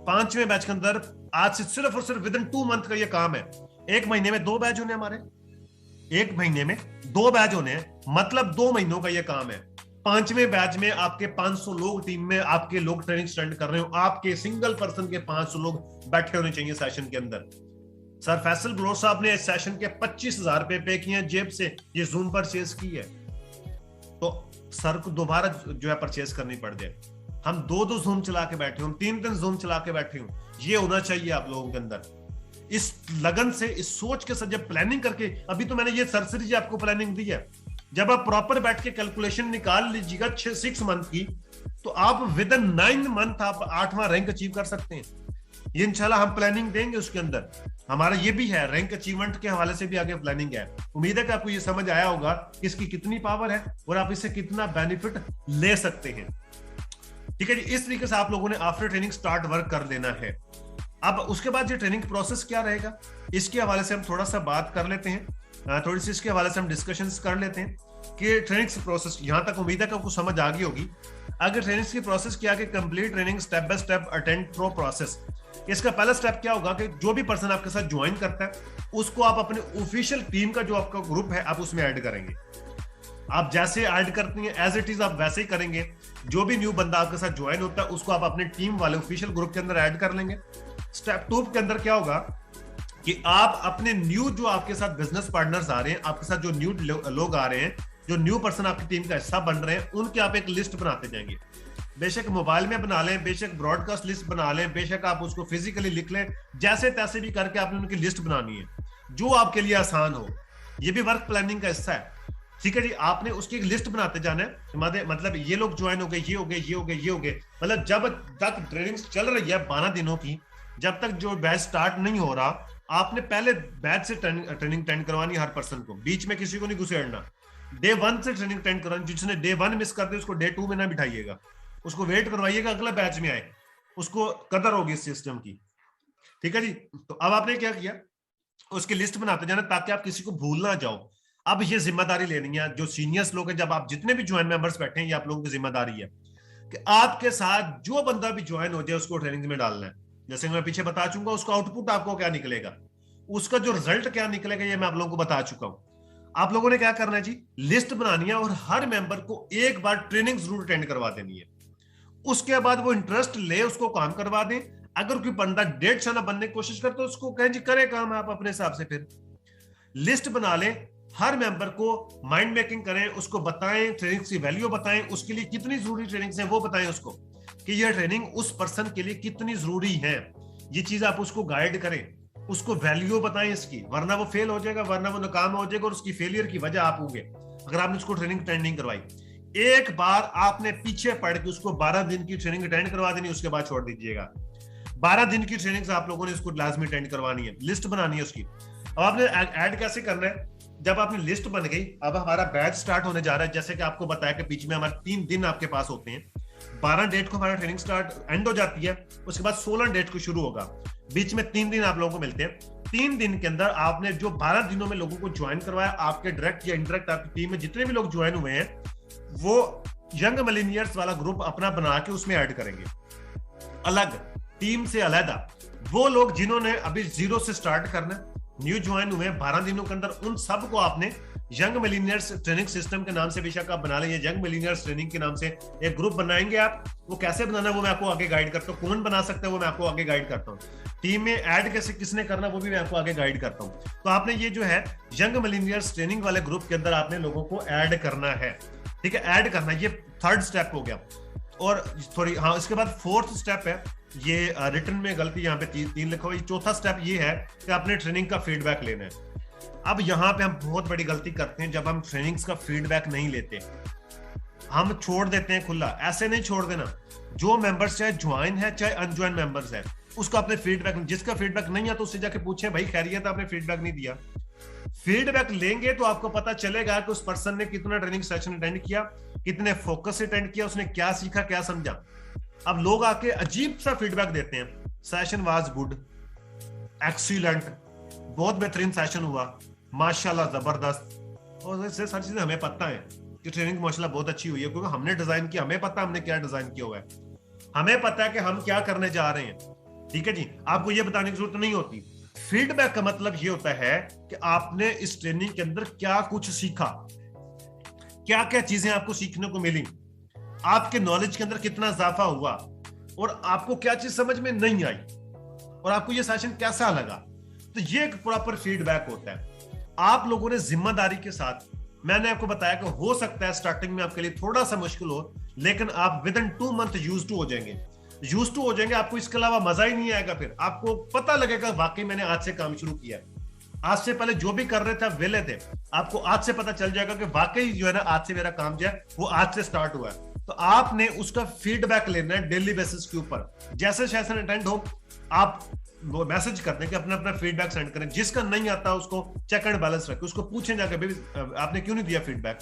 [SPEAKER 1] 5वें बैच के अंदर आज से सिर्फ और सिर्फ विदिन 2 मंथ का ये काम है। 1 महीने में 2 बैच होने हमारे, 1 महीने में 2 बैच होने हैं, मतलब 2 महीनों का ये काम है। 5वें बैच में आपके 500 लोग टीम में आपके लोग ट्रेनिंग स्टैंड कर रहे हो, आपके सिंगल पर्सन के 500 लोग बैठे होने चाहिए सेशन के अंदर। सर फैसल ब्रो साहब ने इस सेशन के 25,000 रुपए पे किए हैं जेब से, ये जूम परचेज की है, तो सर को दोबारा जो है परचेज करनी पड़ जाए। हम 2 जूम चला के बैठे हूं, 3 जूम चला के बैठे हूं। ये होना चाहिए आप लोगों के अंदर, इस लगन से, इस सोच के साथ जब प्लानिंग करके। अभी तो मैंने ये सरसरी जी आपको प्लानिंग दी है, जब आप प्रॉपर बैठ के कैलकुलेशन निकाल लीजिएगा 6 मंथ की, तो आप विद इन 9 मंथ आप 8वां रैंक अचीव कर सकते हैं। ये इंशाल्लाह हम प्लानिंग देंगे उसके अंदर, हमारा ये भी है, रैंक अचीवमेंट के हवाले से भी आगे प्लानिंग है। उम्मीद है कि आपको ये समझ आया होगा कि इसकी कितनी पावर है और आप इससे कितना बेनिफिट ले सकते हैं, ठीक है जी। इस तरीके से आप लोगों ने आफ्टर ट्रेनिंग स्टार्ट वर्क कर लेना है। अब उसके बाद ये ट्रेनिंग प्रोसेस क्या रहेगा, इसके हवाले से हम थोड़ा सा बात कर लेते हैं, थोड़ी सी इसके हवाले से हम डिस्कशंस कर लेते हैं कि ट्रेनिंग प्रोसेस, यहां तक उम्मीद है कि आपको समझ आ गई होगी। अगर ट्रेनिंग की प्रोसेस क्या है कि complete training step by step attend pro process. इसका पहला स्टेप क्या होगा कि जो भी पर्सन आपके साथ ज्वाइन करता है, उसको आप अपने ऑफिशियल टीम का जो आपका ग्रुप है, आप उसमें ऐड करेंगे। आप जैसे ऐड करती हैं एज इट इज आप वैसे ही करेंगे। जो भी न्यू बंदा आपके साथ ज्वाइन होता है, उसको आप अपने टीम वाले ऑफिशियल ग्रुप के अंदर ऐड कर लेंगे। स्टेप 2 के अंदर क्या होगा कि आप अपने न्यू जो आपके साथ बिजनेस पार्टनर्स आ रहे हैं, आपके साथ जो न्यू लोग आ रहे हैं, जो न्यू पर्सन आपकी टीम का हिस्सा बन रहे हैं, उनके आप एक लिस्ट बनाते जाएंगे। बेशक मोबाइल में बना लें, बेशक ब्रॉडकास्ट लिस्ट बना लें, बेशक आप उसको फिजिकली लिख लें, जैसे तैसे भी करके आपने उनकी लिस्ट बनानी है जो आपके लिए आसान हो। ये भी वर्क प्लानिंग का हिस्सा है, ठीक है जी। आपने उसकी एक लिस्ट बनाते जाना है, मतलब ये लोग ज्वाइन हो गए, ये हो गए, ये हो गए, ये हो गए, मतलब जब तक ट्रेनिंग चल रही है 12 दिनों की, जब तक जो बैच स्टार्ट नहीं हो रहा, आपने पहले बैच से ट्रेनिंग अटेंड करवानी हर पर्सन को, बीच में किसी को नहीं घुसेड़ना। डे 1 से ट्रेनिंग अटेंड करवानी, जिसने डे 1 मिस कर दे उसको डे 2 में ना बिठाइएगा, उसको वेट करवाइएगा अगला बैच में आए, उसको कदर होगी इस सिस्टम की, ठीक है जी। तो अब आपने क्या किया, उसकी लिस्ट बनाते जाना ताकि आप किसी को भूल ना जाओ। अब ये जिम्मेदारी लेनी है जो सीनियर्स लोग हैं, जब आप जितने भी ज्वाइन मेंबर्स बैठे हैं, ये आप लोगों की जिम्मेदारी है कि आपके साथ जो बंदा भी ज्वाइन हो जाए उसको ट्रेनिंग में डालना है। जैसे मैं पीछे बता चुका, उसका आउटपुट आपको क्या निकलेगा, उसका जो रिजल्ट क्या निकलेगा, ये मैं आप लोगों को बता चुका हूं। आप लोगों ने क्या करना है जी, लिस्ट बनानी है और हर मेंबर को एक बार ट्रेनिंग जरूर अटेंड करवा देनी है। उसके बाद वो इंटरेस्ट ले, उसको काम करवा दें। अगर कोई बंदा 1.5 साल बनने की कोशिश करता है, उसको कहें जी करे काम आप अपने हिसाब से। फिर लिस्ट बना लें, हर मेंबर को माइंड मेकिंग करें, उसको बताएं, ट्रेनिंग की वैल्यू बताएं, उसके लिए कितनी जरूरी ट्रेनिंग्स हैं वो बताएं उसको, कि यह ट्रेनिंग उस पर्सन के लिए कितनी जरूरी है। ये चीज आप उसको गाइड करें, उसको वैल्यू बताएं इसकी, वरना वो फेल हो जाएगा, वरना वो नाकाम हो जाएगा और उसकी फेलियर की वजह आप होंगे अगर आपने उसको ट्रेनिंग अटेंड नहीं करवाई। एक बार आपने पीछे पड़ के उसको 12 दिन की ट्रेनिंग अटेंड करवा देनी, उसके बाद छोड़ दीजिएगा। 12 दिन की ट्रेनिंग आप लोगों ने इसको लाजमी अटेंड करवानी है, लिस्ट बनानी है उसकी। अब आपने ऐड कैसे करना है, जब आपने लिस्ट बन गई, अब हमारा बैच स्टार्ट होने जा रहा है, जैसे कि आपको बताया कि बीच में हमारे 3 दिन आपके पास होते हैं। 12 डेट को हमारा ट्रेनिंग स्टार्ट एंड हो जाती है, उसके बाद 16 डेट को शुरू होगा, बीच में 3 दिन आप लोगों को मिलते हैं। 3 दिन के अंदर आपने जो 12 दिनों में लोगों को ज्वाइन करवाया, आपके डायरेक्ट या इनडायरेक्ट आपकी टीम में जितने भी लोग ज्वाइन हुए हैं, वो यंग मिलेनियर्स वाला ग्रुप अपना बना के उसमें ऐड करेंगे, अलग टीम से अलग। वो लोग जिन्होंने अभी 0 से स्टार्ट करना, न्यू ज्वाइन हुए 12 दिनों के अंदर, उन सबको आपने यंग मिलेनियर्स ट्रेनिंग सिस्टम के नाम से बेशक आप बना लें, यंग मिलेनियर्स ट्रेनिंग के नाम से एक ग्रुप बनाएंगे आप। वो कैसे बनाना है वो मैं आपको आगे गाइड करता हूँ, कौन बना सकता है वो मैं आपको आगे गाइड करता हूँ, टीम में ऐड कैसे किसने करना वो भी मैं आपको आगे गाइड करता हूँ। तो आपने ये जो है यंग मिलेनियर्स ट्रेनिंग वाले ग्रुप के अंदर आपने लोगों को ऐड करना है, ठीक है, ऐड करना, ये 3rd स्टेप हो गया। और थोड़ी हाँ, इसके बाद 4th स्टेप है, ये रिटर्न में गलती यहाँ पे 3 लिखा हुआ, 4था स्टेप ये है कि आपने ट्रेनिंग का फीडबैक लेना है। अब यहाँ पे हम बहुत बड़ी गलती करते हैं, जब हम ट्रेनिंग्स का फीडबैक नहीं लेते, हम छोड़ देते हैं खुला। ऐसे नहीं छोड़ देना, जो मेंबर्स चाहे ज्वाइन है चाहे अनज्वाइन मेंबर्स है, उसका अपने फीडबैक, जिसका फीडबैक नहीं है तो उससे जाके पूछे, भाई खैरियत आपने फीडबैक नहीं दिया। फीडबैक लेंगे तो आपको पता चलेगा कि उस पर्सन ने कितना ट्रेनिंग सेशन अटेंड किया, कितने फोकस से अटेंड किया, उसने क्या सीखा क्या समझा। अब लोग आके अजीब सा फीडबैक देते हैं, सेशन वाज गुड, एक्सीलेंट, बहुत बेहतरीन सेशन हुआ, माशाल्लाह जबरदस्त। और इससे सारी चीजें हमें पता है कि ट्रेनिंग माशाल्लाह बहुत अच्छी हुई है, क्योंकि हमने डिजाइन किया, हमें पता हमने क्या डिजाइन किया हुआ है, हमें पता है कि हम क्या करने जा रहे हैं, ठीक है जी, आपको ये बताने की जरूरत नहीं होती। फीडबैक का मतलब ये होता है कि आपने इस ट्रेनिंग के अंदर क्या कुछ सीखा, क्या क्या चीजें आपको सीखने को मिली, आपके नॉलेज के अंदर कितना इजाफा हुआ, और आपको क्या चीज समझ में नहीं आई, और आपको ये सेशन कैसा लगा। तो ये एक प्रॉपर फीडबैक होता है। आप लोगों ने जिम्मेदारी के साथ, मैंने आपको बताया कि हो सकता है स्टार्टिंग में आपके लिए थोड़ा सा मुश्किल हो, लेकिन आप within 2 month used to हो जाएंगे, यूज्ड टू हो जाएंगे। आपको इसके अलावा मजा ही नहीं आएगा, फिर आपको पता लगेगा वाकई मैंने आज से काम शुरू किया। आज से पहले जो भी कर रहे थे वेले थे, आपको आज से पता चल जाएगा कि वाकई जो है ना, आज से मेरा काम जो है वो आज से स्टार्ट हुआ है। तो आपने उसका फीडबैक लेना है डेली बेसिस के ऊपर। जैसे सेशन अटेंड हो, आप वो मैसेज करते हैं कि अपना अपना फीडबैक सेंड करें, जिसका नहीं आता उसको चेक एंड बैलेंस रखें, उसको पूछें जाकर भाई आपने क्यों नहीं दिया फीडबैक,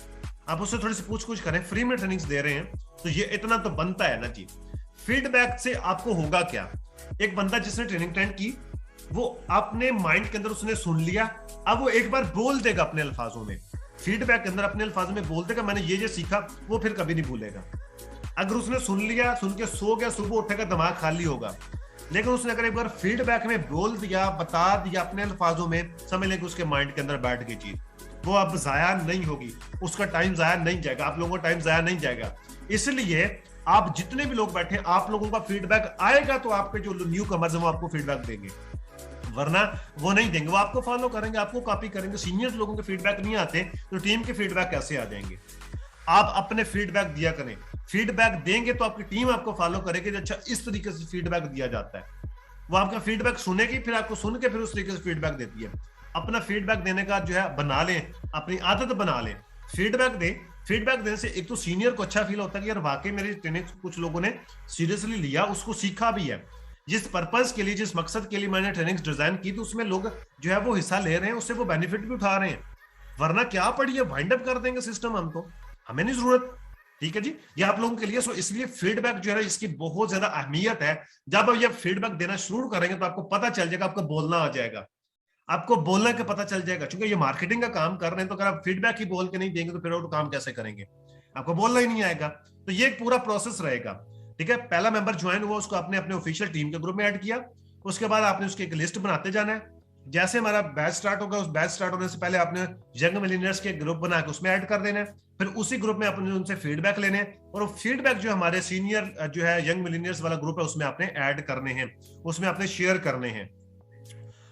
[SPEAKER 1] आप उससे थोड़ी सी पूछ करें, फ्री में ट्रेनिंग्स दे रहे हैं तो ये इतना तो बनता है ना जी। फीडबैक से आपको होगा क्या, एक बंदा जिसने ट्रेनिंग अटेंड की, वो अपने माइंड के अंदर उसने सुन लिया, अब वो एक बार बोल देगा अपने अल्फाजों में, फीडबैक के अंदर अपने अल्फाजों में बोल देगा मैंने ये सीखा, वो फिर कभी नहीं भूलेगा। अगर उसने सुन लिया, सुन के सो गया, सुबह उठेगा दिमाग खाली होगा, लेकिन उसने अगर एक बार फीडबैक में बोल दिया, बता दिया अपने अल्फाजों में, समझ लें कि उसके माइंड के अंदर बैठ गई चीज, वो अब जाया नहीं होगी, उसका टाइम जाया नहीं जाएगा, आप लोगों का टाइम जाया नहीं जाएगा। इसलिए आप जितने भी लोग बैठे, आप लोगों का फीडबैक आएगा तो आपके जो न्यू कमर्स हैं वो आपको फीडबैक देंगे, वरना वो नहीं देंगे, वो आपको फॉलो करेंगे, आपको कॉपी करेंगे। सीनियर्स लोगों के फीडबैक नहीं आते तो टीम के फीडबैक कैसे आ जाएंगे। आप अपने फीडबैक दिया करें, फीडबैक देंगे तो आपकी टीम आपको फॉलो करेगी। अच्छा इस तरीके से फीडबैक दिया जाता है, वो आपका फीडबैक सुनेगी, फिर आपको सुन के फिर उस तरीके से फीडबैक देती है। अपना फीडबैक देने का जो है बना लें, अपनी आदत बना लें, फीडबैक दें। फीडबैक देने से एक तो सीनियर को अच्छा फील होता है कि यार वाकई मेरी ट्रेनिंग कुछ लोगों ने सीरियसली लिया, उसको सीखा भी है, जिस पर्पस के लिए, जिस मकसद के लिए मैंने ट्रेनिंग डिजाइन की, तो उसमें लोग जो है वो हिस्सा ले रहे हैं, उससे वो बेनिफिट भी उठा रहे हैं। वरना क्या पढ़िए वाइंड अप कर देंगे सिस्टम, हम तो हमें नहीं जरूरत। ठीक है जी, ये आप लोगों के लिए। सो इसलिए फीडबैक जो है इसकी बहुत ज्यादा अहमियत है। जब आप ये फीडबैक देना शुरू करेंगे तो आपको पता चल जाएगा, आपको बोलना आ जाएगा, आपको बोलने का पता चल जाएगा। क्योंकि ये मार्केटिंग का काम कर रहे हैं, तो अगर आप फीडबैक ही बोल के नहीं देंगे तो फिर वो काम कैसे करेंगे, आपको बोलना ही नहीं आएगा। तो ये एक पूरा प्रोसेस रहेगा। ठीक है, पहला मेंबर ज्वाइन हुआ, उसको आपने अपने ऑफिशियल टीम के ग्रुप में ऐड किया, उसके बाद आपने उसकी एक लिस्ट बनाते जाना है। जैसे हमारा बैच स्टार्ट होगा, उस बैच स्टार्ट होने से पहले आपने यंग मिलियनियर्स के ग्रुप बना के उसमें ऐड कर देना है। फिर उसी ग्रुप में अपने उनसे फीडबैक लेने, और वो फीडबैक जो हमारे सीनियर जो है यंग मिलियनियर्स वाला ग्रुप है उसमें आपने ऐड करने हैं, उसमें आपने शेयर करने हैं।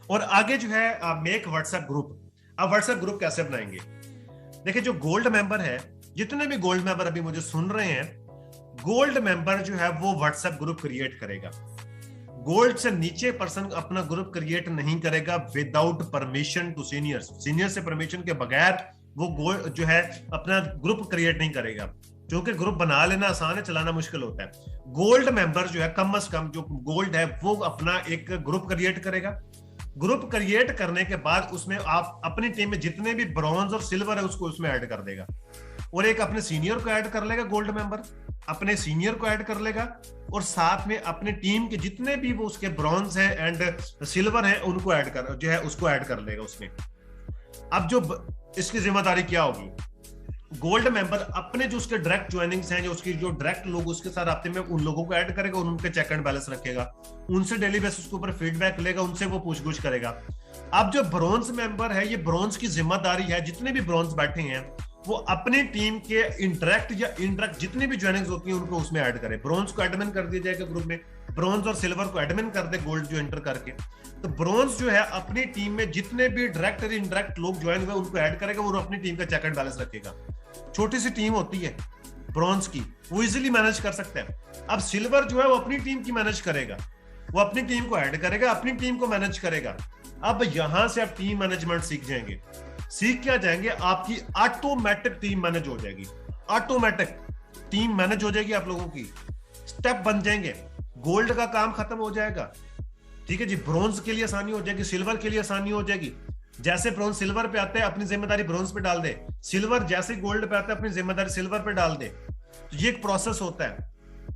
[SPEAKER 1] और आगे जो है मेक व्हाट्सएप ग्रुप, अब व्हाट्सएप ग्रुप कैसे बनाएंगे? देखिए, जो गोल्ड मेंबर है, जितने भी गोल्ड मेंबर अभी मुझे सुन रहे हैं, गोल्ड मेंबर जो है वो व्हाट्सएप ग्रुप क्रिएट करेगा। गोल्ड से नीचे पर्सन अपना ग्रुप क्रिएट नहीं करेगा without permission to seniors. Senior से परमिशन के बगैर वो गोल्ड जो है अपना ग्रुप क्रिएट नहीं करेगा, क्योंकि ग्रुप बना लेना आसान है, चलाना मुश्किल होता है। गोल्ड मेंबर जो है, कम से कम जो गोल्ड है, वो अपना एक ग्रुप क्रिएट करेगा। ग्रुप क्रिएट करने के बाद उसमें आप अपनी टीम में जितने भी ब्रॉन्ज और सिल्वर है उसको उसमें ऐड कर देगा, और एक अपने सीनियर को ऐड कर लेगा। गोल्ड मेंबर अपने सीनियर को ऐड कर लेगा, और साथ में अपने टीम के जितने भी वो उसके ब्रॉन्ज है एंड सिल्वर है उनको ऐड कर जो है उसको ऐड कर लेगा उसमें। अब जो इसकी जिम्मेदारी क्या होगी? गोल्ड मेंबर अपने जो उसके डायरेक्ट ज्वाइनिंग्स हैं, जो उसकी जो डायरेक्ट लोग उसके साथ आते में, उन लोगों को ऐड करेगा और उनके चेक एंड बैलेंस रखेगा, उनसे डेली बेसिस के ऊपर फीडबैक लेगा, उनसे वो पूछ-गुछ करेगा। अब जो ब्रॉन्ज मेंबर है, ये ब्रॉन्ज की जिम्मेदारी है, जितने भी ब्रॉन्ज बैठे हैं वो अपनी टीम के इंटरेक्ट या इंटरेक्ट जितनी भी ज्वाइनिंग्स होती हैं उनको उसमें ऐड करे। ब्रॉन्ज को एडमिन कर दिया जाएगा ग्रुप में, ब्रॉन्ज और सिल्वर को एडमिन कर दे गोल्ड जो एंटर करके। तो ब्रॉन्ज जो है अपनी टीम में जितने भी डायरेक्ट और इनडायरेक्ट लोग ज्वाइन हुए उनको ऐड करेगा और अपनी टीम का चेक एंड बैलेंस रखेगा। छोटी सी टीम होती है ब्रॉन्ज की, वो इजीली मैनेज कर सकता है। अब सिल्वर जो है वो अपनी टीम की मैनेज करेगा, वो अपनी टीम को ऐड करेगा, अपनी टीम को मैनेज करेगा। अब यहां से आप टीम मैनेजमेंट सीख जाएंगे। सीख क्या जाएंगे? आपकी ऑटोमेटिक टीम मैनेज हो जाएगी, ऑटोमेटिक टीम मैनेज हो जाएगी आप लोगों की, स्टेप बन जाएंगे। गोल्ड का काम खत्म हो जाएगा, ठीक है जी। ब्रॉन्ज के लिए आसानी हो जाएगी, सिल्वर के लिए आसानी हो जाएगी। जैसे ब्रॉन्ज सिल्वर पे आते हैं अपनी जिम्मेदारी ब्रॉन्ज पे डाल दे, सिल्वर जैसे गोल्ड पे आता है अपनी जिम्मेदारी सिल्वर पे डाल दे। तो ये एक प्रोसेस होता है।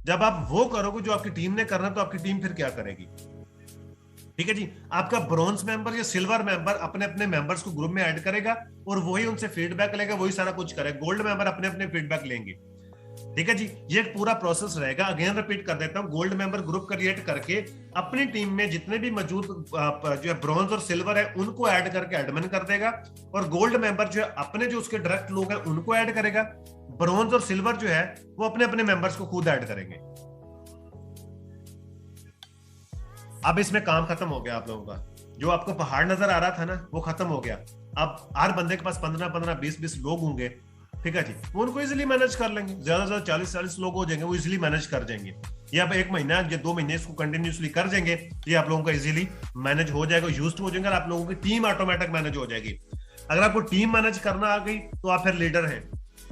[SPEAKER 1] जब आप वो करोगे जो आपकी टीम ने करना, तो आपकी टीम फिर क्या करेगी? ठीक है जी। आपका ब्रॉन्ज मेंबर या सिल्वर मेंबर अपने अपने मेंबर्स को ग्रुप में ऐड करेगा और वही उनसे फीडबैक लेगा, वही सारा कुछ करेगा। गोल्ड मेंबर अपने अपने फीडबैक लेंगे, ठीक है जी। ये एक पूरा प्रोसेस रहेगा। अगेन रिपीट कर देता हूं, गोल्ड मेंबर ग्रुप क्रिएट करके अपनी टीम में जितने भी मौजूद जो है ब्रॉन्ज और सिल्वर है उनको ऐड करके एडमिन कर देगा, और गोल्ड मेंबर जो है अपने जो उसके डायरेक्ट लोग हैं उनको ऐड करेगा। ब्रॉन्ज और सिल्वर जो है वो अपने अपने मेंबर्स को खुद ऐड करेंगे। अब इसमें काम खत्म हो गया आप लोगों का। जो आपको पहाड़ नजर आ रहा था ना, वो खत्म हो गया। अब हर बंदे के पास 15-15, 20-20 लोग होंगे, ठीक है जी। वो उनको इजीली मैनेज कर लेंगे। ज्यादा से ज्यादा 40-40 लोग हो जाएंगे, वो इजीली मैनेज कर जाएंगे। ये आप 1 महीना या 2 महीने इसको कंटिन्यूसली कर जाएंगे, ये आप लोगों का इजीली मैनेज हो जाएगा, यूज्ड हो जाएंगे, आप लोगों की टीम ऑटोमेटिक मैनेज हो जाएगी। अगर आपको टीम मैनेज करना आ गई तो आप फिर लीडर हैं,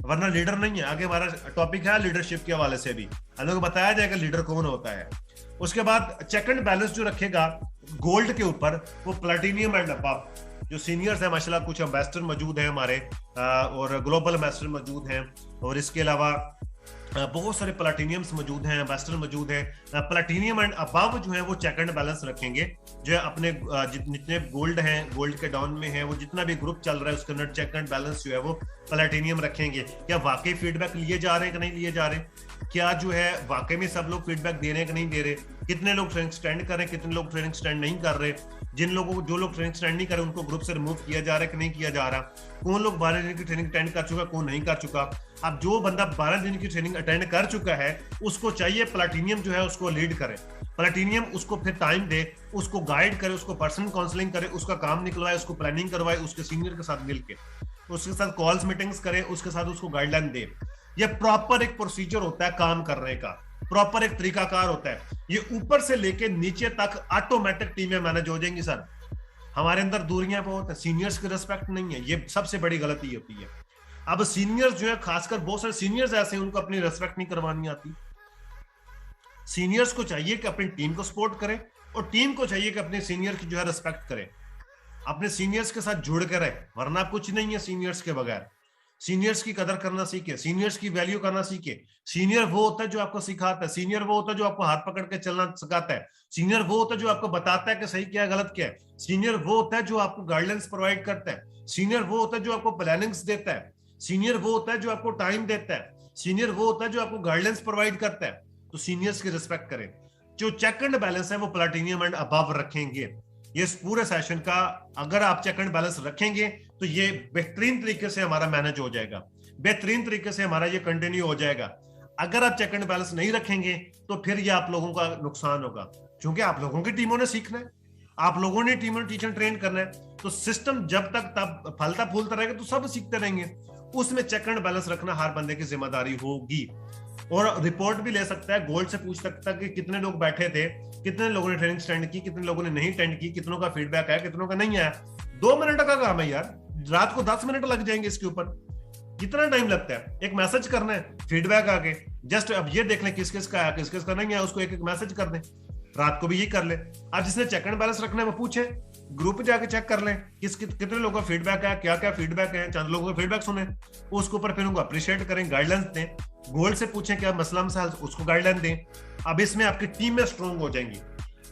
[SPEAKER 1] वरना लीडर नहीं है। आगे हमारा टॉपिक है लीडरशिप के हवाले से भी, हम लोग बताया जाएगा लीडर कौन होता है। उसके बाद चेक एंड बैलेंस जो रखेगा गोल्ड के ऊपर, वो प्लैटिनियम एंड अबव जो सीनियर्स है, माशाल्लाह कुछ एम्बेसडर मौजूद हैं हमारे, और ग्लोबल एम्बेसडर मौजूद हैं, और इसके अलावा बहुत सारे प्लैटिनियम्स मौजूद हैं, एम्बेसडर मौजूद है। प्लैटिनियम एंड अबव जो है वो चेक एंड बैलेंस रखेंगे, जो है अपने जितने गोल्ड हैं, गोल्ड के डाउन में है, वो जितना भी ग्रुप चल रहा है उसके अंदर चेक एंड बैलेंस जो है वो प्लैटिनियम रखेंगे। क्या वाकई फीडबैक लिए जा रहे हैं कि नहीं लिए जा रहे? क्या जो है वाकई में सब लोग फीडबैक दे रहे हैं कि नहीं दे रहे? कितने लोग ट्रेनिंग स्टैंड कर रहे हैं, कितने लोग ट्रेनिंग स्टैंड नहीं कर रहे? जो लोग ट्रेनिंग स्टैंड नहीं कर रहे उनको ग्रुप से रिमूव किया जा रहा है कि नहीं किया जा रहा? कौन लोग 12 दिन की ट्रेनिंग अटेंड कर चुका, कौन नहीं कर चुका? अब जो बंदा 12 दिन की ट्रेनिंग अटेंड कर चुका है उसको चाहिए प्लैटिनियम जो है उसको लीड करे। प्लैटिनियम उसको फिर टाइम दे, उसको गाइड करे, उसको पर्सनल काउंसलिंग करे, उसका काम निकलवाए, उसको प्लानिंग करवाए, उसके सीनियर के साथ मिलके उसके साथ कॉल्स मीटिंग्स करे, उसके साथ उसको गाइडलाइन दे। ये प्रॉपर एक प्रोसीजर होता है काम करने का, प्रॉपर एक तरीकाकार होता है। ये ऊपर से लेके नीचे तक ऑटोमेटिक टीमें मैनेज हो जाएंगी। सर हमारे अंदर दूरियां बहुत है, सीनियर्स की रिस्पेक्ट नहीं है, ये सबसे बड़ी गलती होती है। अब सीनियर्स जो है, खासकर बहुत सारे सीनियर्स ऐसे हैं उनको अपनी रिस्पेक्ट नहीं करवानी आती। सीनियर्स को चाहिए कि अपनी टीम को सपोर्ट करें, और टीम को चाहिए कि अपने सीनियर की जो है रिस्पेक्ट करें, अपने सीनियर्स के साथ जुड़ कर रहे, वरना कुछ नहीं है सीनियर्स के बगैर। सीनियर्स की कदर करना सीखे, सीनियर्स की वैल्यू करना सीखे। सीनियर वो होता है जो आपको सिखाता है, सीनियर वो होता है जो आपको हाथ पकड़ के चलना सिखाता है, सीनियर वो होता है जो आपको बताता है कि सही क्या है गलत क्या है, सीनियर वो होता है जो आपको गाइडलाइंस प्रोवाइड करता है, सीनियर वो होता है जो आपको प्लानिंग्स देता है, सीनियर वो होता है जो आपको टाइम देता है, सीनियर वो होता है जो आपको गाइडलाइंस प्रोवाइड करता है। तो सीनियर्स की रिस्पेक्ट करें। जो चेक एंड बैलेंस है वो प्लैटिनियम एंड अबव रखेंगे। ये पूरे सेशन का अगर आप चेक एंड बैलेंस रखेंगे तो ये बेहतरीन तरीके से हमारा मैनेज हो जाएगा, बेहतरीन तरीके से हमारा ये कंटिन्यू हो जाएगा। अगर आप चेक एंड बैलेंस नहीं रखेंगे तो फिर ये आप लोगों का नुकसान होगा, क्योंकि आप लोगों की टीमों ने सीखना है। आप लोगों ने टीचर ट्रेन करना है, तो सिस्टम जब तक तब फलता फूलता रहेगा तो सब सीखते रहेंगे। उसमें चेक एंड बैलेंस रखना हर बंदे की जिम्मेदारी होगी। और रिपोर्ट भी ले सकता है, गोल्ड से पूछ सकता है कि कितने लोग बैठे थे, कितने लोगों ने ट्रेनिंग अटेंड की, कितने लोगों ने नहीं अटेंड की, कितनों का फीडबैक आया, कितनों का नहीं आया। 2 मिनट का काम है यार, रात को 10 मिनट लग जाएंगे इसके ऊपर। कितना टाइम लगता है, एक मैसेज करना है, फीडबैक आके जस्ट अब ये देख लें किस किस का आया, किस किस का नहीं आया, उसको एक एक मैसेज कर दें। रात को भी ये कर ले। अब जिसने चेक एंड बैलेंस रखना है वो पूछे, ग्रुप जाके चेक कर लें कितने लोगों का फीडबैक है, क्या क्या फीडबैक है, चंद लोगों का फीडबैक सुने, उसके ऊपर फिर उनको अप्रिशिएट करें, गाइडलाइंस दें। गोल्ड से पूछें क्या मसला मसाइल, उसको गाइडलाइन दें। अब इसमें आपकी टीम में स्ट्रॉन्ग हो जाएंगी,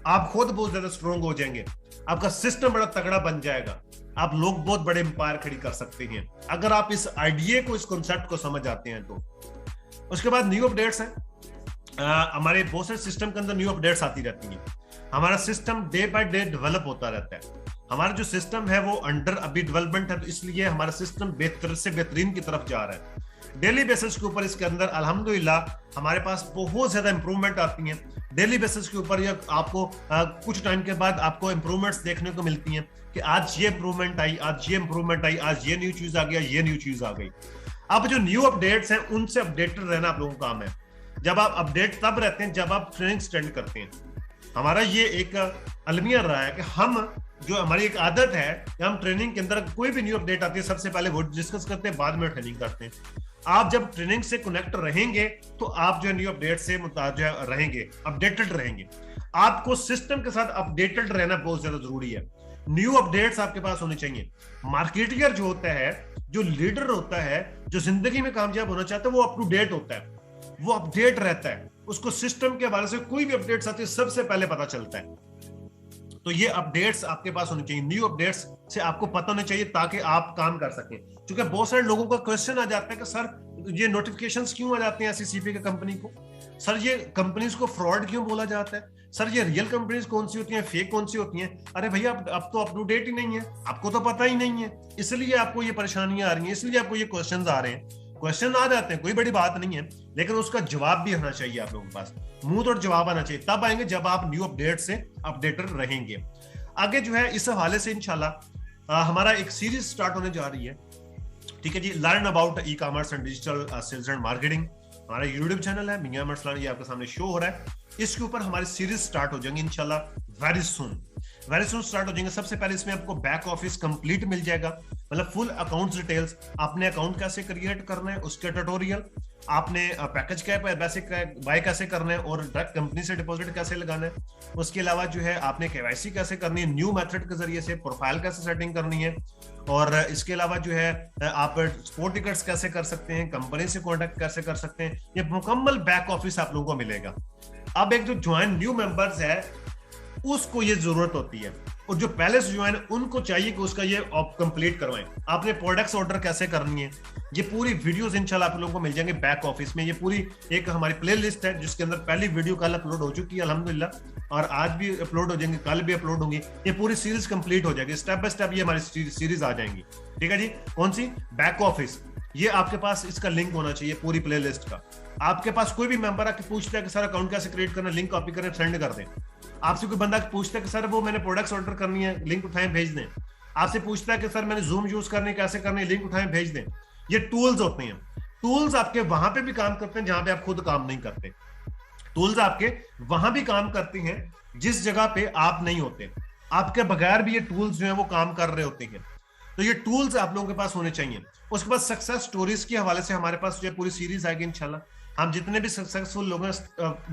[SPEAKER 1] आप खुद बहुत ज्यादा स्ट्रॉन्ग हो जाएंगे, आपका सिस्टम बड़ा तगड़ा बन जाएगा, आप लोग बहुत बड़े एम्पायर खड़ी कर सकते हैं अगर आप इस आइडिया को, इस कॉन्सेप्ट को समझ आते हैं तो। उसके बाद न्यू अपडेट्स हैं। हमारे बहुत सारे सिस्टम के अंदर न्यू अपडेट्स आती रहती हैं। हमारा system day by day develop होता रहता है। हमारा जो सिस्टम है वो अंडर अभी डेवलपमेंट है, तो इसलिए हमारा सिस्टम बेहतर से बेहतरीन की तरफ जा रहा है। डेली बेसिस के ऊपर इसके अंदर अल्हम्दुलिल्लाह हमारे पास बहुत ज्यादा इंप्रूवमेंट आती हैं। डेली बेसिस के ऊपर ये आपको कुछ टाइम के बाद आपको इंप्रूवमेंट्स देखने को मिलती हैं कि आज ये इंप्रूवमेंट आई, आज ये इंप्रूवमेंट आई, आज ये न्यू चीज आ गया, ये न्यू चीज आ गई। अब जो न्यू अपडेट्स हैं उनसे अपडेटेड रहना आप लोगों का काम है। जब आप अपडेट तब रहते हैं जब आप ट्रेनिंग अटेंड करते हैं। हमारा ये एक अलमिया रहा है कि हम, जो हमारी एक आदत है कि हम ट्रेनिंग के अंदर कोई भी न्यू अपडेट आती है सबसे पहले वो डिस्कस करते हैं, बाद में ट्रेनिंग करते हैं। आप जब ट्रेनिंग से कनेक्ट रहेंगे तो आप जो न्यू अपडेट से रहेंगे, अपडेटेड रहेंगे। आपको सिस्टम के साथ अपडेटेड रहना बहुत ज्यादा जरूरी है। न्यू अपडेट्स आपके पास होने चाहिए। मार्केटियर जो होता है, जो लीडर होता है, जो जिंदगी में कामयाब होना चाहता है, वो अप टू डेट होता है, वो अपडेट रहता है। उसको सिस्टम के हवाले से कोई भी अपडेट्स आती है सबसे पहले पता चलता है। तो ये अपडेट्स आपके पास होनी चाहिए, न्यू अपडेट्स से आपको पता होना चाहिए ताकि आप काम कर सकें। क्योंकि बहुत सारे लोगों का क्वेश्चन आ जाता है कि सर ये नोटिफिकेशंस क्यों आ जाते हैं एससीसीपी के कंपनी को, सर ये कंपनीज को फ्रॉड क्यों बोला जाता है, सर ये रियल कंपनीज कौन सी होती हैं, फेक कौन सी होती हैं। अरे भैया अब तो अप टू डेट ही नहीं है, आपको तो पता ही नहीं है, इसलिए आपको ये परेशानियां आ रही हैं, इसलिए आपको ये क्वेश्चन आ रहे हैं। क्वेश्चन आ जाते हैं, कोई बड़ी बात नहीं है, लेकिन उसका जवाब भी आना चाहिए आप लोगों के पास, मुंह तोड़ जवाब आना चाहिए। तब आएंगे जब आप न्यू अपडेट से अपडेटेड रहेंगे। आगे जो है इस हवाले से इंशाल्लाह हमारा एक सीरीज स्टार्ट होने जा रही है, ठीक है जी, learn about e commerce and digital sales and marketing. हमारा यूट्यूब चैनल है मियां अहमद अरसलान, ये आपके सामने शो हो रहा है। इसके ऊपर हमारी सीरीज स्टार्ट हो जाएंगी इंशाल्लाह वेरी सून स्टार्ट हो जाएंगे। सबसे पहले इसमें आपको बैक ऑफिस कंप्लीट मिल जाएगा, मतलब फुल अकाउंट डिटेल्स, आपने अकाउंट कैसे क्रिएट करना है उसके ट्यूटोरियल, आपने पैकेज बाय कैसे करना है और डायरेक्ट कंपनी से डिपॉजिट कैसे लगाना है। उसके अलावा जो है आपने केवाईसी कैसे करनी है न्यू मेथड के जरिए से, प्रोफाइल कैसे सेटिंग करनी है, और इसके अलावा जो है आप स्पोर्ट टिकट्स कैसे कर सकते हैं, कंपनी से कॉन्टेक्ट कैसे कर सकते हैं। ये मुकम्मल बैक ऑफिस आप लोगों को मिलेगा। अब एक जो ज्वाइन न्यू मेंबर्स है उसको ये जरूरत होती है, और जो पहले से ज्वाइन उनको चाहिए कि उसका ये कंप्लीट करवाएं। आपने प्रोडक्ट्स ऑर्डर कैसे करनी है, ये पूरी वीडियोस इंशाल्लाह आप लोगों को मिल जाएंगे बैक ऑफिस में। ये पूरी एक हमारी प्लेलिस्ट है जिसके अंदर पहली वीडियो कल अपलोड हो चुकी है अल्हम्दुलिल्लाह, और आज भी अपलोड हो जाएंगे, कल भी अपलोड होंगी। ये पूरी सीरीज कंप्लीट हो जाएगी, स्टेप बाय स्टेप ये हमारी सीरीज आ जाएंगी, ठीक है जी। कौन सी? Back office. ये आपके पास इसका लिंक होना चाहिए पूरी प्लेलिस्ट का। आपके पास कोई भी मेंबर आके पूछता है कि सर अकाउंट कैसे क्रिएट करना, लिंक कॉपी करें सेंड कर दें। आपसे कोई बंदा पूछता है कि सर वो मैंने प्रोडक्ट्स ऑर्डर करनी है, लिंक उठाएं भेज दें। आपसे पूछता है कि सर मैंने जूम यूज करनी है, कैसे करनी है, लिंक उठाएं भेज दें। ये टूल्स होते हैं। टूल्स आपके वहां पे भी काम करते हैं जहां पे आप खुद काम नहीं करते। टूल्स आपके वहां भी काम करते हैं जिस जगह पे आप नहीं होते, आपके बगैर भी ये टूल्स जो है वो काम कर रहे होते हैं। तो ये टूल्स आप लोगों के पास होने चाहिए। उसके बाद सक्सेस स्टोरीज के हवाले से हमारे पास जो पूरी सीरीज आएगी इंशाल्लाह। हम जितने भी सक्सेसफुल लोग हैं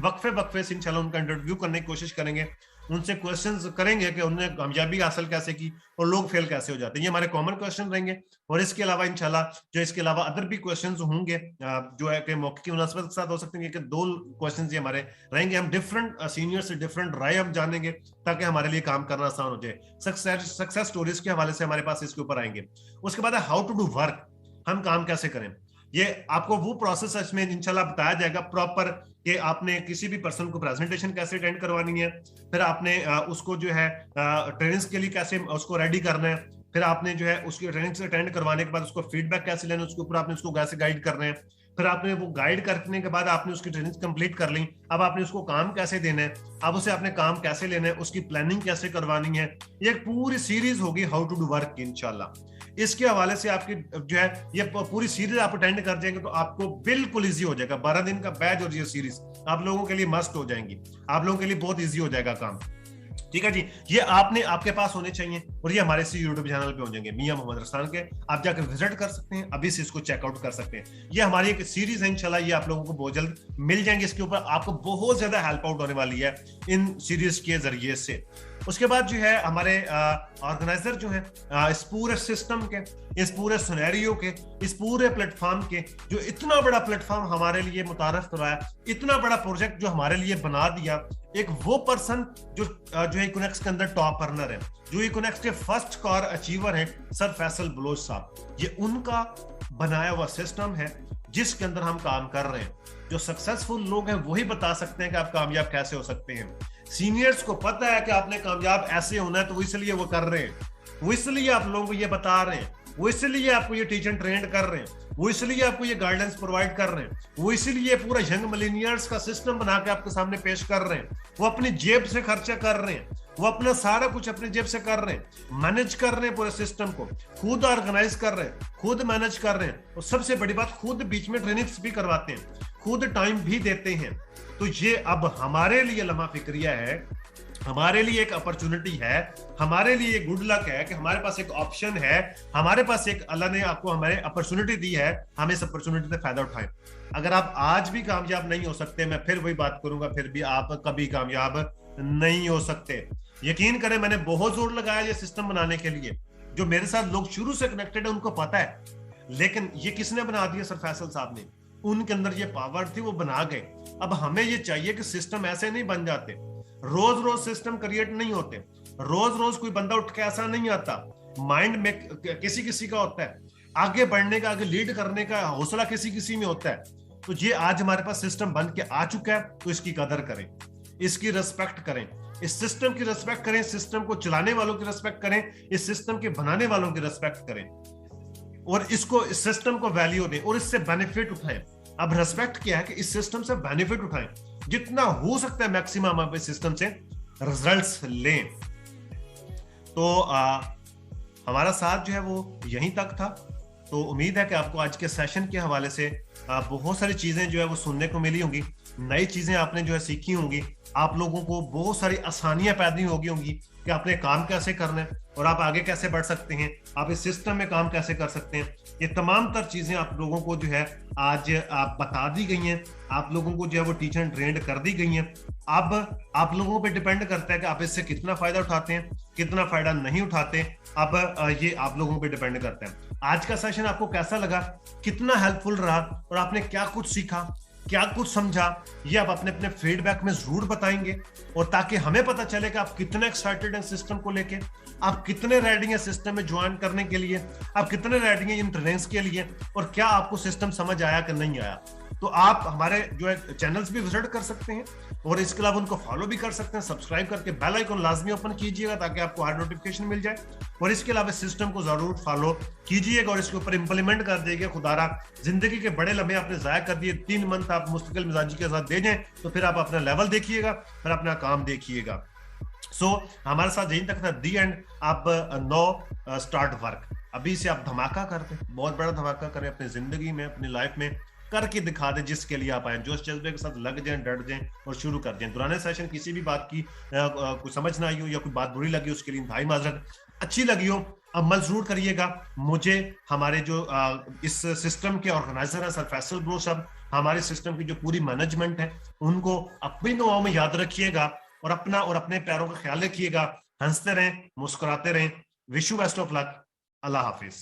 [SPEAKER 1] वक्फे से इंशाल्लाह उनका इंटरव्यू करने की कोशिश करेंगे, उनसे क्वेश्चंस करेंगे कि उन्होंने कामयाबी हासिल कैसे की और लोग फेल कैसे हो जाते हैं। ये हमारे कॉमन क्वेश्चन रहेंगे। और इसके अलावा इंशाल्लाह जो इसके अलावा अदर भी क्वेश्चंस होंगे जो है कि मौके की मुनासबत के साथ हो सकते हैं कि 2 क्वेश्चंस ये हमारे रहेंगे। हम डिफरेंट सीनियर से डिफरेंट राय हम जानेंगे ताकि हमारे लिए काम करना आसान हो जाए। सक्सेस स्टोरीज के हवाले से हमारे पास इसके ऊपर आएंगे। उसके बाद है हाउ टू डू वर्क, हम काम कैसे करें। ये आपको वो प्रोसेस इसमें इंशाल्लाह बताया जाएगा प्रॉपर कि आपने किसी भी पर्सन को प्रेजेंटेशन कैसे अटेंड करवानी है, फिर आपने उसको जो है ट्रेनिंग्स के लिए कैसे उसको रेडी करना है, फिर आपने जो है उसकी ट्रेनिंग से अटेंड करवाने के बाद उसको फीडबैक कैसे लेना, उसके ऊपर आपने उसको कैसे गाइड कर रहे हैं। फिर आपने वो गाइड करने के बाद आपने उसकी ट्रेनिंग कंप्लीट कर ली, अब आपने उसको काम कैसे देना है, अब उसे आपने काम कैसे लेना है, उसकी प्लानिंग कैसे करवानी है। ये एक पूरी सीरीज होगी हाउ टू डू वर्क इंशाल्लाह। इसके हवाले से आपकी जो है ये पूरी सीरीज आप अटेंड कर जाएंगे तो आपको बिल्कुल इजी हो जाएगा। 12 दिन का बैच और ये सीरीज आप लोगों के लिए मस्ट हो जाएंगी, आप लोगों के लिए बहुत इजी हो जाएगा काम। ठीक है जी, ये आपने आपके पास होने चाहिए और ये हमारे इसी यूट्यूब चैनल पे हो जाएंगे मियां मोहम्मद अरसलान के। आप जाकर विजिट कर सकते हैं, अभी से इसको चेकआउट कर सकते हैं। ये हमारी एक सीरीज है इंशाल्लाह, ये आप लोगों को बहुत जल्द मिल जाएंगे। इसके ऊपर आपको बहुत ज्यादा हेल्प आउट होने वाली है इन सीरीज के जरिए से। उसके बाद जो है हमारे ऑर्गेनाइजर जो है इस पूरे सिस्टम के, इस पूरे सिनेरियो के, इस पूरे प्लेटफॉर्म के, जो इतना बड़ा प्लेटफॉर्म हमारे लिए मुतारफ करवाया, इतना बड़ा प्रोजेक्ट जो हमारे लिए बना दिया, एक वो पर्सन जो है इकोनेक्स के अंदर टॉप रनर है, जो इकोनेक्स के फर्स्ट कार अचीवर है सर फैसल बलोच साहब। ये उनका बनाया हुआ सिस्टम है जिसके अंदर हम काम कर रहे हैं। जो सक्सेसफुल लोग हैं वही बता सकते हैं कि आप कामयाब कैसे हो सकते हैं। सीनियर्स को पता है कि आपने कामयाब ऐसे होना है, तो वो इसलिए वो कर रहे हैं, वो इसलिए आप लोगों को ये बता रहे हैं, वो इसलिए आपको ये टीचर ट्रेंड कर रहे हैं, वो इसलिए आपको ये गाइडेंस प्रोवाइड कर रहे हैं, वो इसलिए पूरा यंग मिलेनियर्स का सिस्टम बना के आपके सामने पेश कर रहे हैं। वो अपनी जेब से खर्चा कर रहे हैं, वो अपना सारा कुछ अपनी जेब से कर रहे हैं, मैनेज कर रहे हैं पूरे सिस्टम को, खुद ऑर्गेनाइज कर रहे हैं, खुद मैनेज कर रहे हैं, और सबसे बड़ी बात खुद बीच में ट्रेनिंग्स भी करवाते हैं, खुद टाइम भी देते हैं। तो ये अब हमारे लिए लम्हा फिक्रिया है, हमारे लिए एक अपॉर्चुनिटी है, हमारे लिए गुड लक है कि हमारे पास एक ऑप्शन है, हमारे पास एक अल्लाह ने आपको हमारे अपॉर्चुनिटी दी है, हम इस अपॉर्चुनिटी से फायदा उठाएं। अगर आप आज भी कामयाब नहीं हो सकते, मैं फिर वही बात करूंगा, फिर भी आप कभी कामयाब नहीं हो सकते। यकीन करें, मैंने बहुत जोर लगाया ये सिस्टम बनाने के लिए। जो मेरे साथ लोग शुरू से कनेक्टेड है उनको पता है, लेकिन ये किसने बना दिया? सर फैसल साहब ने। उनके अंदर ये पावर थी, वो बना गए। अब हमें ये चाहिए कि सिस्टम ऐसे नहीं बन जाते, रोज रोज सिस्टम क्रिएट नहीं होते, रोज रोज कोई बंदा उठ के ऐसा नहीं आता। माइंड में किसी किसी का होता है, आगे बढ़ने का, आगे लीड करने का हौसला किसी किसी में होता है। तो ये आज हमारे पास सिस्टम बन के आ चुका है, तो इसकी कदर करें, इसकी रिस्पेक्ट करें, इस सिस्टम की रिस्पेक्ट करें, सिस्टम को चलाने वालों की रिस्पेक्ट करें, इस सिस्टम के बनाने वालों की रिस्पेक्ट करें, और इसको, इस सिस्टम को वैल्यू दें और इससे बेनिफिट उठाएं। अब रिस्पेक्ट क्या है कि इस सिस्टम से बेनिफिट उठाएं, जितना हो सकता है मैक्सिमम आप इस सिस्टम से रिजल्ट्स लें। तो हमारा साथ जो है वो यहीं तक था। तो उम्मीद है कि आपको आज के सेशन के हवाले से बहुत सारी चीजें जो है वो सुनने को मिली होंगी, नई चीजें आपने जो है सीखी होंगी, आप लोगों को बहुत सारी आसानियां पैदा होगी कि आपने काम कैसे करना है और आप आगे कैसे बढ़ सकते हैं, आप इस सिस्टम में काम कैसे कर सकते हैं। ये तमाम तर चीजें आप लोगों को जो है आज आप बता दी गई हैं, आप लोगों को जो है वो टीचर ट्रेंड कर दी गई हैं। अब आप लोगों पे डिपेंड करता है कि आप इससे कितना फायदा उठाते हैं, कितना फायदा नहीं उठाते। अब ये आप लोगों पे डिपेंड करता है। आज का सेशन आपको कैसा लगा, कितना हेल्पफुल रहा और आपने क्या कुछ सीखा, क्या कुछ समझा, ये आप अपने अपने फीडबैक में जरूर बताएंगे, और ताकि हमें पता चले कि आप कितने एक्साइटेड हैं सिस्टम को लेके, आप कितने रेडी हैं सिस्टम में ज्वाइन करने के लिए, आप कितने रेडी हैं इन ट्रेनिंग्स के लिए, और क्या आपको सिस्टम समझ आया कि नहीं आया। तो आप हमारे जो है चैनल्स भी विजिट कर सकते हैं और इसके अलावा उनको फॉलो भी कर सकते हैं। सब्सक्राइब करके बेल आइकन लाजमी ओपन कीजिएगा ताकि आपको हर नोटिफिकेशन मिल जाए, और इसके अलावा सिस्टम को जरूर फॉलो कीजिएगा और इसके ऊपर इंप्लीमेंट कर देंगे। खुदारा जिंदगी के बड़े लम्हे आपने जाया कर दिए, 3 मंथ आप मुस्तकिल मिजाजी के साथ दे जाएं, तो फिर आप अपना लेवल देखिएगा, फिर अपना काम देखिएगा। हमारे साथ यहीं तक था दी एंड। आप 9 स्टार्ट वर्क, अभी से आप धमाका करते, बहुत बड़ा धमाका करें अपनी जिंदगी में, अपनी लाइफ में करके दिखा दे जिसके लिए आप आए, जो जज्बे के साथ लग जाएं, डट जाएं और शुरू कर दें। पुराने सेशन किसी भी बात की कुछ समझ ना आई हो या कोई बात बुरी लगी उसके लिए इंतहाई माजरत, अच्छी लगी हो अमल जरूर करिएगा। मुझे हमारे जो इस सिस्टम के ऑर्गेनाइजर हैं सर फैसल ब्रो साहब, हमारे सिस्टम की जो पूरी मैनेजमेंट है, उनको अपनी दुआओं में याद रखिएगा और अपना और अपने प्यारों का ख्याल रखिएगा। हंसते रहें, मुस्कुराते रहें। Wish you best of luck. Allah Hafiz.